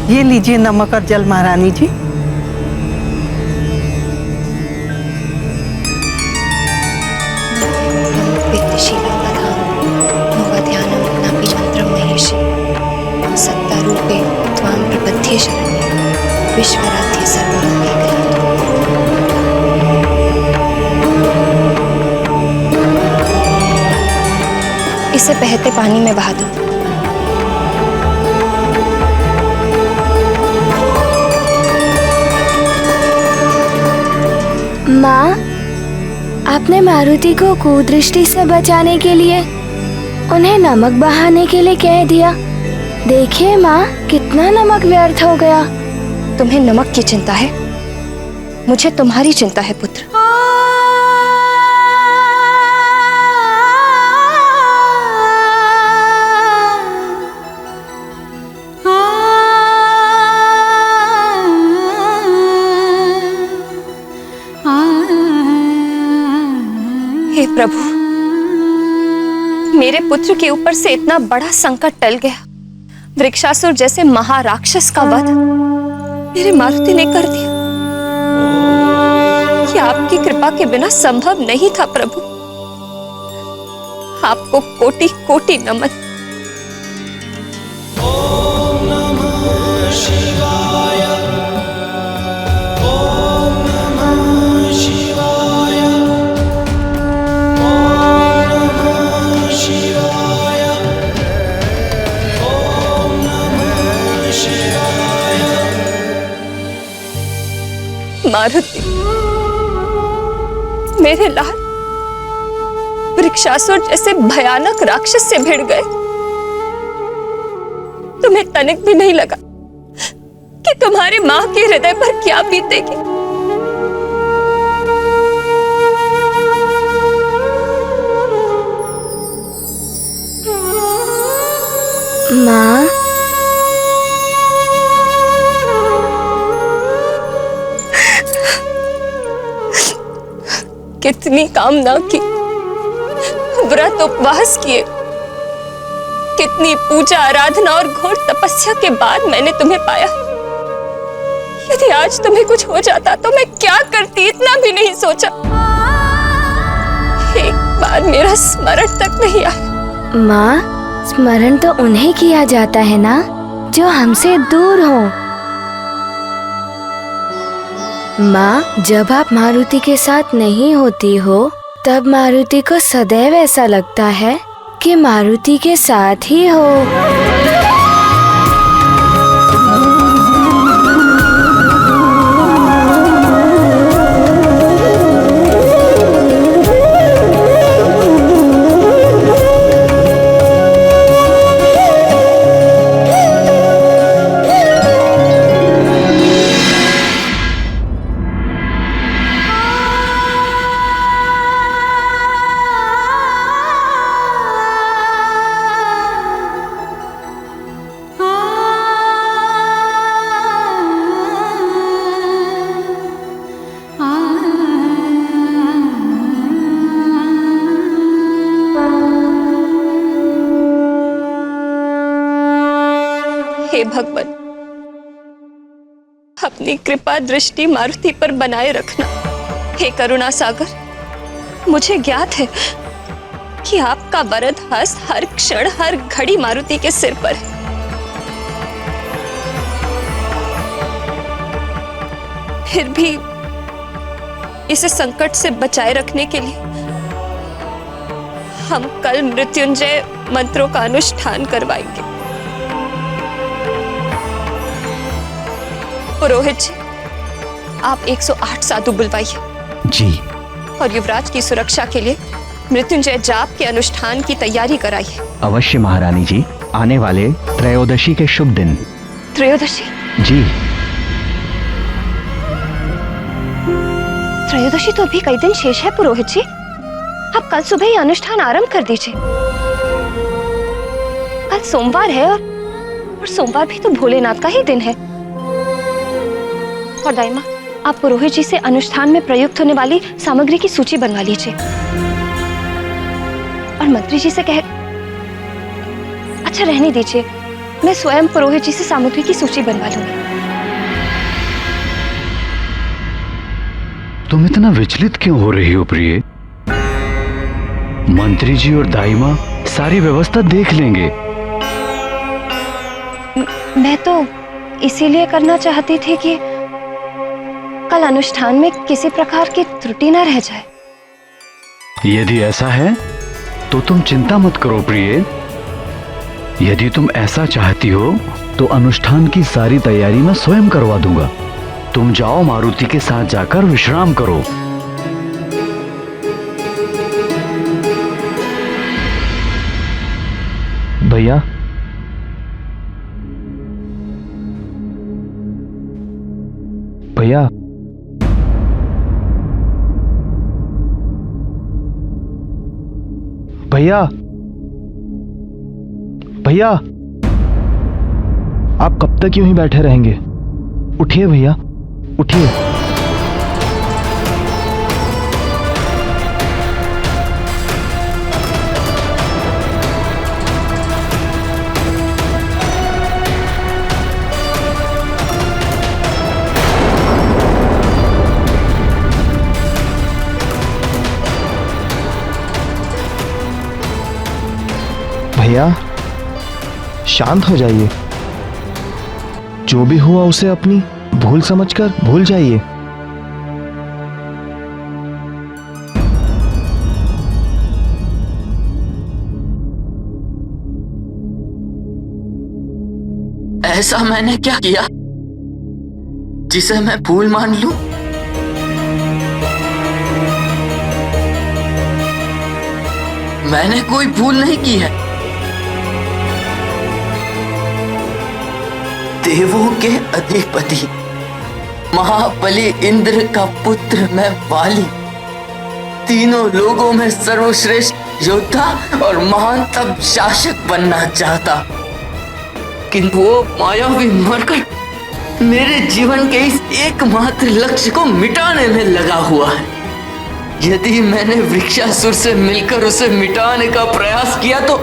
S14: ये लीजिए नमक और जल महारानी जी।
S5: सत्तारूपे त्वां प्रपद्ये शरण्ये, विश्वराध्य सर्वलोके इसे बहते पानी में बहा दो।
S3: माँ, आपने मारुति को कुदृष्टि से बचाने के लिए उन्हें नमक बहाने के लिए कह दिया। देखिए माँ, कितना नमक व्यर्थ हो गया।
S5: तुम्हें नमक की चिंता है, मुझे तुम्हारी चिंता है पुत्र। हे प्रभु, मेरे पुत्र के ऊपर से इतना बड़ा संकट टल गया। वृक्षासुर जैसे महाराक्षस का वध मेरे मारुति ने कर दिया। ये आपकी कृपा के बिना संभव नहीं था प्रभु। आपको कोटि कोटि नमन। मारुति, मेरे लाल वृक्षासुर जैसे भयानक राक्षस से भिड़ गए। तुम्हें तनिक भी नहीं लगा कि तुम्हारी माँ के हृदय पर क्या बीतेगी?
S3: माँ,
S5: कितनी कामना की, व्रत उपवास किए, कितनी पूजा आराधना और घोर तपस्या के बाद मैंने तुम्हें पाया। यदि आज तुम्हें कुछ हो जाता तो मैं क्या करती, इतना भी नहीं सोचा। एक बार मेरा स्मरण तक नहीं आया।
S3: माँ, स्मरण तो उन्हें किया जाता है ना जो हमसे दूर हो। माँ, जब आप मारुति के साथ नहीं होती हो तब मारुति को सदैव ऐसा लगता है कि मारुति के साथ ही हो।
S5: हे भगवान, अपनी कृपा दृष्टि मारुति पर बनाए रखना। हे करुणा सागर, मुझे ज्ञात है कि आपका वरद हस्त हर क्षण हर घड़ी मारुति के सिर पर है। फिर भी इसे संकट से बचाए रखने के लिए हम कल मृत्युंजय मंत्रों का अनुष्ठान करवाएंगे। पुरोहित जी, आप 108 साधु बुलवाइए
S7: जी।
S5: और युवराज की सुरक्षा के लिए मृत्युंजय जाप के अनुष्ठान की तैयारी कराइए।
S8: अवश्य महारानी जी, आने वाले त्रयोदशी के शुभ दिन।
S5: त्रयोदशी?
S8: जी।
S5: त्रयोदशी तो अभी कई दिन शेष है पुरोहित जी। आप कल सुबह ही अनुष्ठान आरंभ कर दीजिए। कल सोमवार है और सोमवार भी तो भोलेनाथ का ही दिन है। और दाई माँ, आप पुरोहित जी से अनुष्ठान में प्रयुक्त होने वाली सामग्री की सूची बनवा लीजिए और मंत्री जी से कह, अच्छा रहने दीजिए, मैं स्वयं पुरोहित जी से सामग्री की सूची बनवा लूंगी।
S7: तुम इतना विचलित क्यों हो रही हो प्रिय? मंत्री जी और दाई माँ सारी व्यवस्था देख लेंगे।
S5: मैं तो इसीलिए करना चाहती थी कि कल अनुष्ठान में किसी प्रकार की त्रुटि न रह जाए।
S7: यदि ऐसा है तो तुम चिंता मत करो प्रिय। यदि तुम ऐसा चाहती हो तो अनुष्ठान की सारी तैयारी मैं स्वयं करवा दूंगा। तुम जाओ, मारुति के साथ जाकर विश्राम करो।
S13: भैया, भैया, भैया, भैया, आप कब तक यूं ही बैठे रहेंगे? उठिए भैया, उठिए। भैया, शांत हो जाइए। जो भी हुआ उसे अपनी भूल समझकर भूल जाइए।
S1: ऐसा मैंने क्या किया जिसे मैं भूल मान लूं? मैंने कोई भूल नहीं की है। देवों के अधिपति महाबली इंद्र का पुत्र मैं वाली, तीनों लोगों में सर्वश्रेष्ठ योद्धा और महानतम शासक बनना चाहता, किंतु वो मायावी मरकर मेरे जीवन के इस एकमात्र लक्ष्य को मिटाने में लगा हुआ है। यदि मैंने वृक्षासुर से मिलकर उसे मिटाने का प्रयास किया तो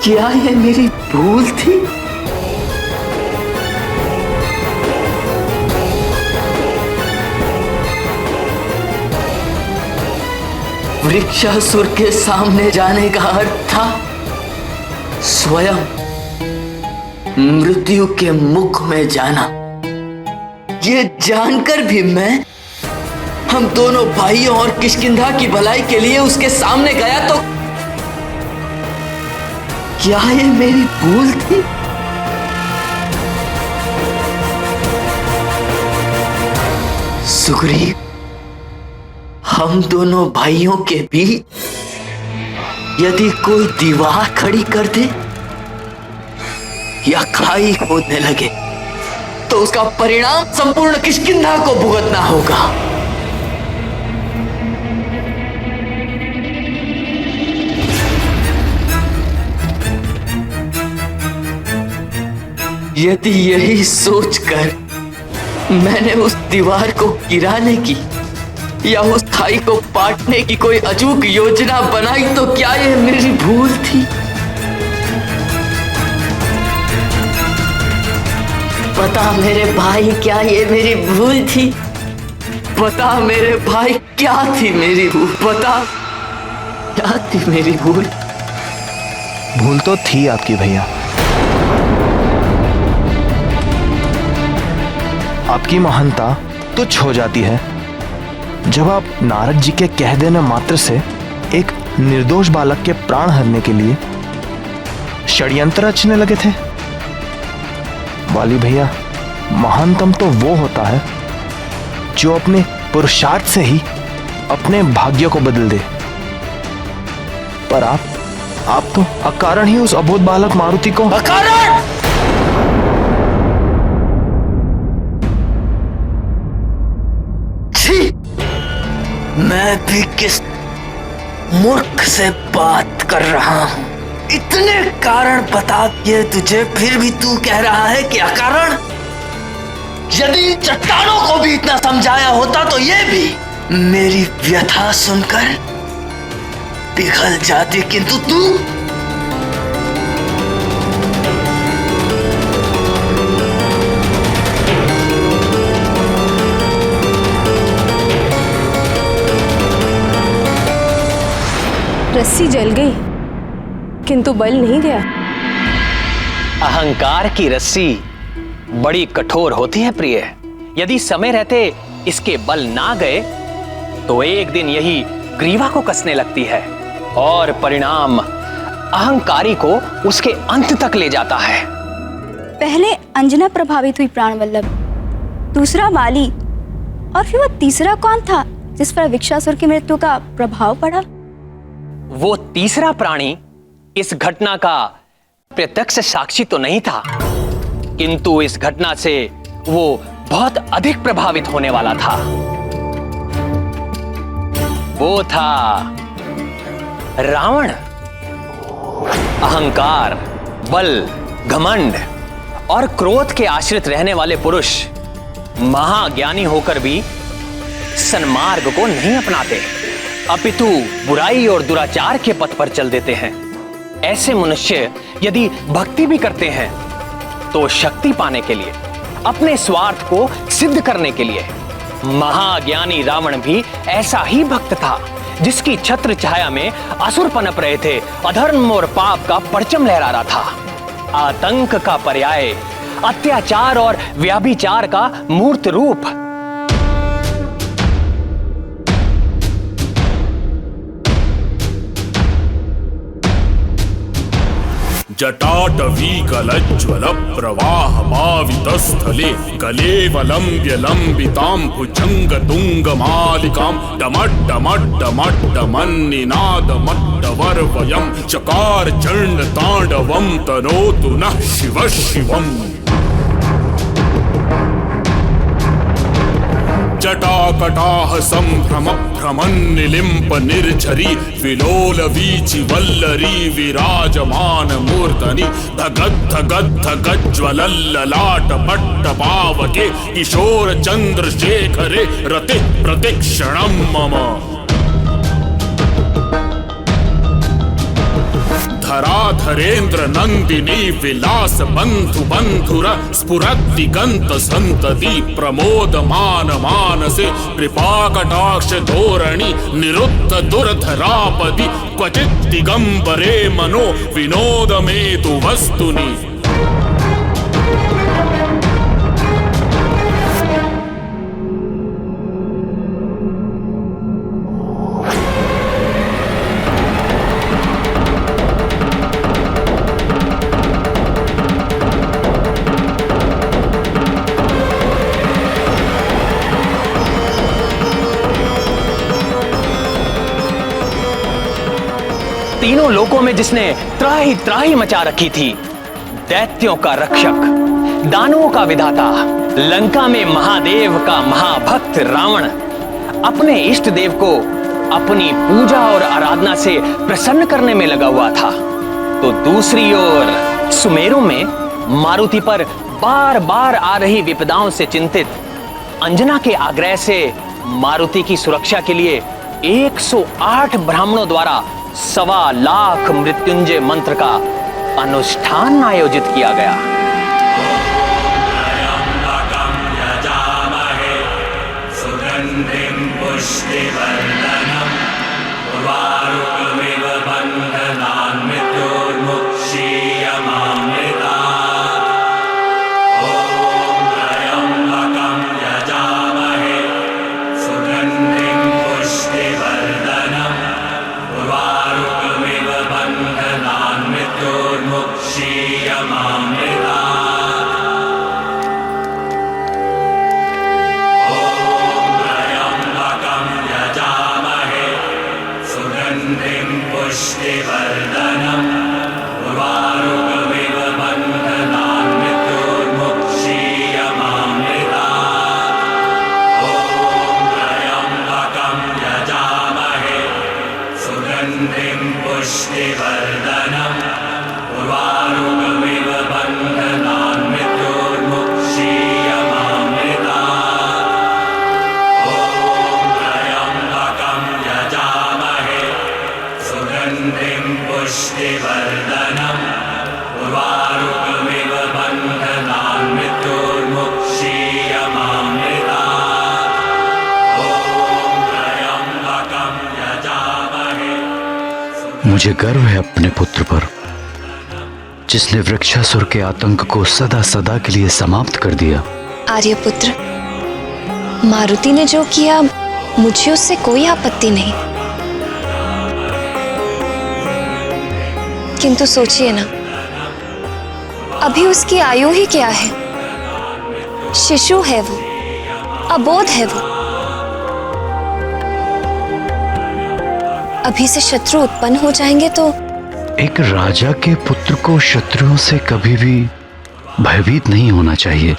S1: क्या यह मेरी भूल थी? वृक्षासुर के सामने जाने का अर्थ था स्वयं मृत्यु के मुख में जाना। ये जानकर भी मैं हम दोनों भाइयों और किष्किंधा की भलाई के लिए उसके सामने गया तो क्या ये मेरी भूल थी? सुग्रीव, हम दोनों भाइयों के बीच यदि कोई दीवार खड़ी कर दे या खाई खोदने लगे तो उसका परिणाम संपूर्ण किष्किंधा को भुगतना होगा। यदि यही सोचकर मैंने उस दीवार को गिराने की या उस खाई को पाटने की कोई अचूक योजना बनाई तो क्या यह मेरी भूल थी? पता मेरे भाई, क्या ये मेरी भूल थी? पता मेरे भाई, क्या थी मेरी भूल? पता क्या थी मेरी भूल?
S13: भूल तो थी आपकी भैया। आपकी महानता तुच्छ हो जाती है जब आप नारद जी के कह देने मात्र से एक निर्दोष बालक के प्राण हरने के लिए षड्यंत्र रचने लगे थे। वाली भैया, महानतम तो वो होता है जो अपने पुरुषार्थ से ही अपने भाग्य को बदल दे। पर आप तो अकारण ही उस अबोध बालक मारुति को
S1: अकारण मैं भी किस मूर्ख से बात कर रहा हूं? इतने कारण बता दिए तुझे, फिर भी तू कह रहा है कि अकारण? यदि चट्टानों को भी इतना समझाया होता तो ये भी मेरी व्यथा सुनकर पिघल जाती, किंतु तू
S5: रस्सी जल गई किंतु बल नहीं गया।
S6: अहंकार की रस्सी बड़ी कठोर होती है प्रिय। यदि समय रहते इसके बल ना गए तो एक दिन यही ग्रीवा को कसने लगती है और परिणाम अहंकारी को उसके अंत तक ले जाता है।
S5: पहले अंजना प्रभावित हुई प्राण वल्लभ, दूसरा वाली, और फिर वो तीसरा कौन था जिस पर वृक्षासुर की मृत्यु का प्रभाव पड़ा?
S6: वो तीसरा प्राणी इस घटना का प्रत्यक्ष साक्षी तो नहीं था, किंतु इस घटना से वो बहुत अधिक प्रभावित होने वाला था। वो था रावण। अहंकार, बल, घमंड और क्रोध के आश्रित रहने वाले पुरुष महाज्ञानी होकर भी सन्मार्ग को नहीं अपनाते, अपितु बुराई और दुराचार के पथ पर चल देते हैं। ऐसे मनुष्य यदि भक्ति भी करते हैं तो शक्ति पाने के लिए, अपने स्वार्थ को सिद्ध करने के लिए। महाज्ञानी रावण भी ऐसा ही भक्त था जिसकी छत्र छाया में असुर पनप रहे थे, अधर्म और पाप का परचम लहरा रहा था। आतंक का पर्याय, अत्याचार और व्याभिचार का मूर्त रूप।
S15: जटाटवीकलज्ज्वल प्रवाहमावितस्थले कलेवलम्ब्य लम्बितां भुजङ्गतुङ्गमालिकां डमड्डमड्डमड्डमन्निनादमट्टवर्वयं चकार चण्डताण्डवं तनोतु नः शिवः शिवम्। जटाकटाह संभ्रम भ्रमन्निलिम्प निर्झरी विलोल वीचि वल्लरी विराजमान मूर्धनि धगद्धगद्धगज्ज्वलल्ललाट पट्टपावके किशोर चन्द्रशेखरे रतिः प्रतिक्षणं मम। धराधरेन्द्र नंदिनी विलास बंधु बंधुर स्फुरद्दिगंत संतति प्रमोदमान मानसे कृपाकटाक्ष धोरणि निरुद्ध दुर्धरापदि क्वचित् दिगंबरे मनो विनोदमेतु वस्तुनि।
S6: तीनों लोकों में जिसने त्राही त्राही मचा रखी थी, दैत्यों का रक्षक, दानवों का विधाता, लंका में महादेव का महाभक्त रावण अपने इष्ट देव को अपनी पूजा और आराधना से प्रसन्न करने में लगा हुआ था, तो दूसरी ओर सुमेरु में मारुति पर बार बार आ रही विपदाओं से चिंतित अंजना के आग्रह से मारुति की सुरक्षा के लिए 108 ब्राह्मणों द्वारा 1.25 लाख मृत्युंजय मंत्र का अनुष्ठान आयोजित किया गया।
S7: मुझे गर्व है अपने पुत्र पर, जिसने वृक्षासुर के आतंक को सदा सदा के लिए समाप्त कर दिया।
S5: आर्यपुत्र, मारुति ने जो किया मुझे उससे कोई आपत्ति नहीं, किंतु सोचिए ना, अभी उसकी आयु ही क्या है, शिशु है वो, अबोध है वो। अभी से शत्रु उत्पन्न हो जाएंगे तो
S7: एक राजा के पुत्र को शत्रुओं से कभी भी भयभीत नहीं होना चाहिए।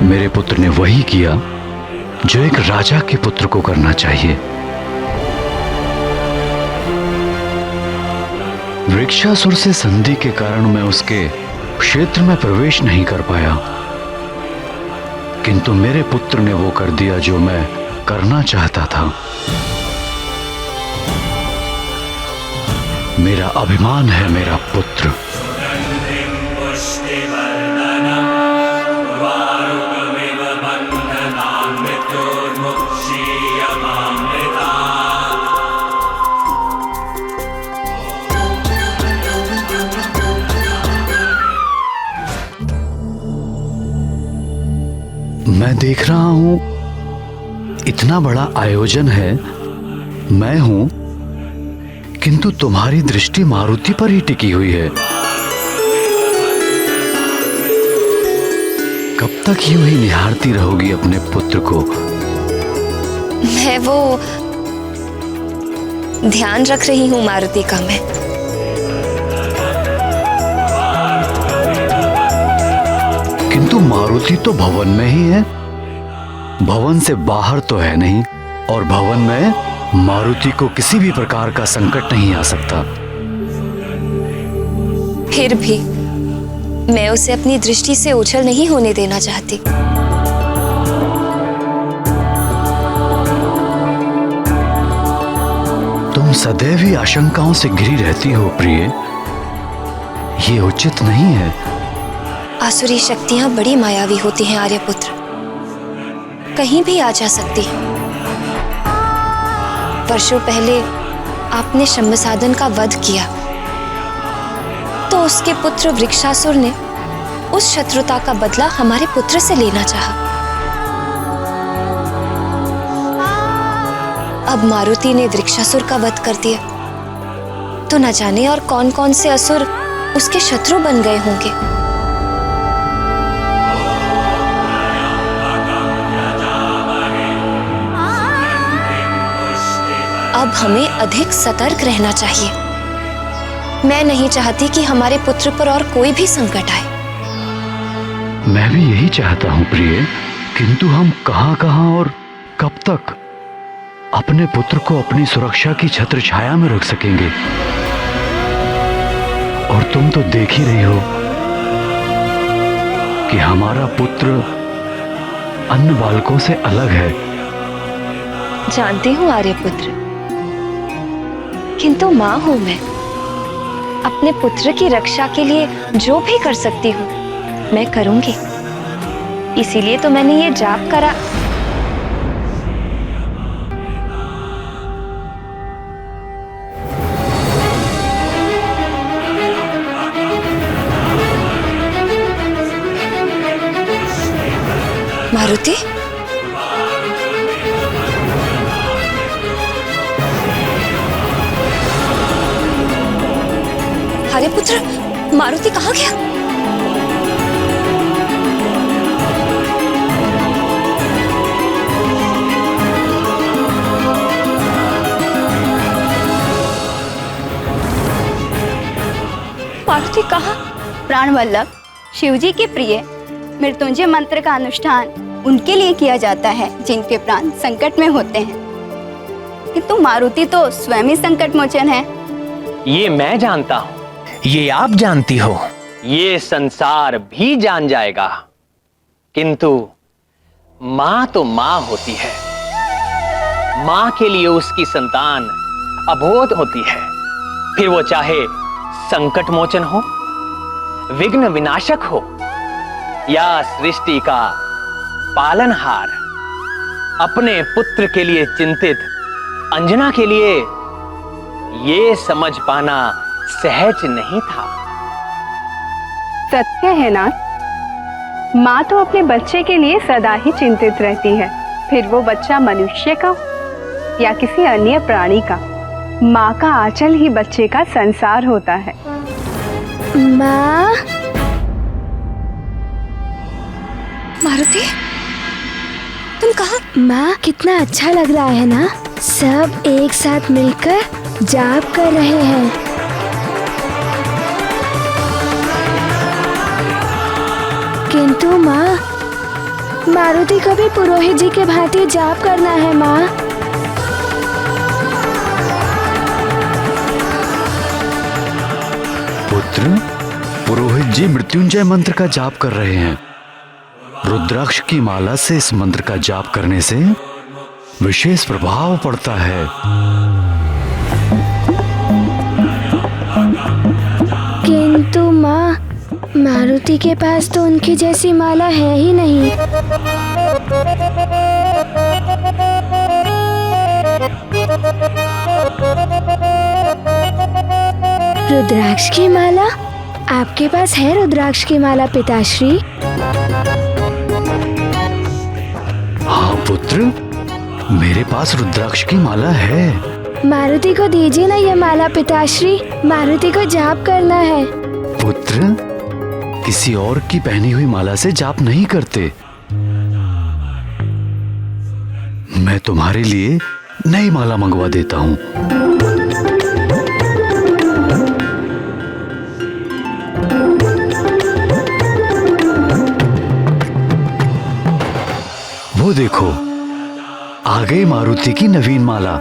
S7: मेरे पुत्र ने वही किया जो एक राजा के पुत्र को करना चाहिए। वृक्षासुर से संधि के कारण मैं उसके क्षेत्र में प्रवेश नहीं कर पाया, किंतु मेरे पुत्र ने वो कर दिया जो मैं करना चाहता था। मेरा अभिमान है मेरा पुत्र। मैं देख रहा हूं इतना बड़ा आयोजन है, मैं हूं किंतु तुम्हारी दृष्टि मारुति पर ही टिकी हुई है। कब तक यूं ही निहारती रहोगी अपने पुत्र को?
S5: मैं वो ध्यान रख रही हूँ मारुति का। मैं
S7: किंतु मारुति तो भवन में ही है, भवन से बाहर तो है नहीं, और भवन में मारुति को किसी भी प्रकार का संकट नहीं आ सकता।
S5: फिर भी मैं उसे अपनी दृष्टि से ओझल नहीं होने देना चाहती।
S7: तुम सदैव ही आशंकाओं से घिरी रहती हो प्रिय, ये उचित नहीं है।
S5: आसुरी शक्तियां बड़ी मायावी होती हैं आर्यपुत्र, कहीं भी आ जा सकती हैं। वर्षों पहले आपने शंभसादन का वध किया तो उसके पुत्र वृक्षासुर ने उस शत्रुता का बदला हमारे पुत्र से लेना चाहा। अब मारुति ने वृक्षासुर का वध कर दिया तो न जाने और कौन कौन से असुर उसके शत्रु बन गए होंगे। अब हमें अधिक सतर्क रहना चाहिए। मैं नहीं चाहती कि हमारे पुत्र पर और कोई भी संकट आए।
S7: मैं भी यही चाहता हूं प्रिय, किंतु हम कहां और कब तक अपने पुत्र को अपनी सुरक्षा की छत्र छाया में रख सकेंगे? और तुम तो देख ही रही हो कि हमारा पुत्र अन्य बालकों से अलग है।
S5: जानती हूँ आर्यपुत्र, किंतु माँ हूं मैं। अपने पुत्र की रक्षा के लिए जो भी कर सकती हूँ मैं करूंगी। इसीलिए तो मैंने ये जाप करा। मारुति, आर्यपुत्र, मारुति कहाँ गया?
S16: मारुति कहाँ? प्राण वल्लभ, शिवजी के प्रिय मृत्युंजय मंत्र का अनुष्ठान उनके लिए किया जाता है जिनके प्राण संकट में होते हैं, किंतु मारुति तो स्वयं ही संकट मोचन है।
S6: ये मैं जानता हूँ, ये आप जानती हो, ये संसार भी जान जाएगा, किंतु माँ तो माँ होती है। माँ के लिए उसकी संतान अबोध होती है, फिर वो चाहे संकट मोचन हो, विघ्न विनाशक हो या सृष्टि का पालनहार। अपने पुत्र के लिए चिंतित अंजना के लिए ये समझ पाना सहज नहीं था।
S17: सत्य है ना, माँ तो अपने बच्चे के लिए सदा ही चिंतित रहती है, फिर वो बच्चा मनुष्य का या किसी अन्य प्राणी का। माँ का आंचल ही बच्चे का संसार होता है।
S3: माँ,
S5: मारुति, तुम कहाँ?
S3: माँ, कितना अच्छा लग रहा है ना, सब एक साथ मिलकर जाप कर रहे हैं। किंतु माँ, मारुति को भी पुरोहित जी के भांति जाप करना है माँ।
S7: पुत्र, पुरोहित जी मृत्युंजय मंत्र का जाप कर रहे हैं। रुद्राक्ष की माला से इस मंत्र का जाप करने से विशेष प्रभाव पड़ता है।
S3: किंतु माँ, मारुति के पास तो उनकी जैसी माला है ही नहीं। रुद्राक्ष की माला? आपके पास है रुद्राक्ष की माला पिताश्री?
S7: हाँ पुत्र, मेरे पास रुद्राक्ष की माला है।
S3: मारुति को दीजिए ना ये माला पिताश्री, मारुति को जाप करना है।
S7: पुत्र, किसी और की पहनी हुई माला से जाप नहीं करते। मैं तुम्हारे लिए नई माला मंगवा देता हूँ। वो देखो, आ गई मारुति की नवीन माला।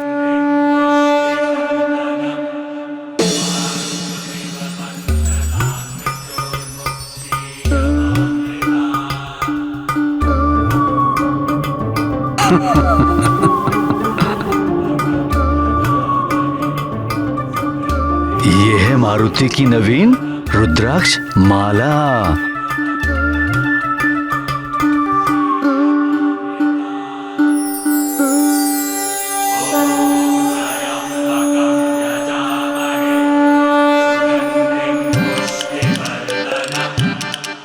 S7: ये है मारुति की नवीन रुद्राक्ष माला।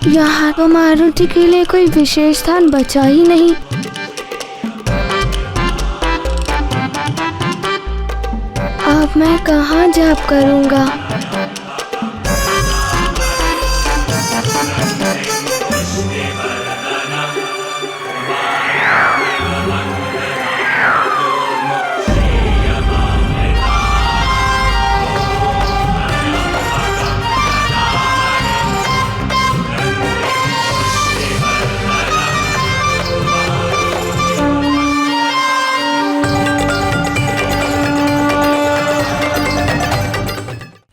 S3: यहाँ तो मारुति के लिए कोई विशेष स्थान बचा ही नहीं। अब मैं कहाँ जाप करूँगा?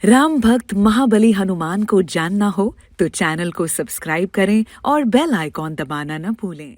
S18: राम भक्त महाबली हनुमान को जानना हो तो चैनल को सब्सक्राइब करें और बेल आइकॉन दबाना न भूलें।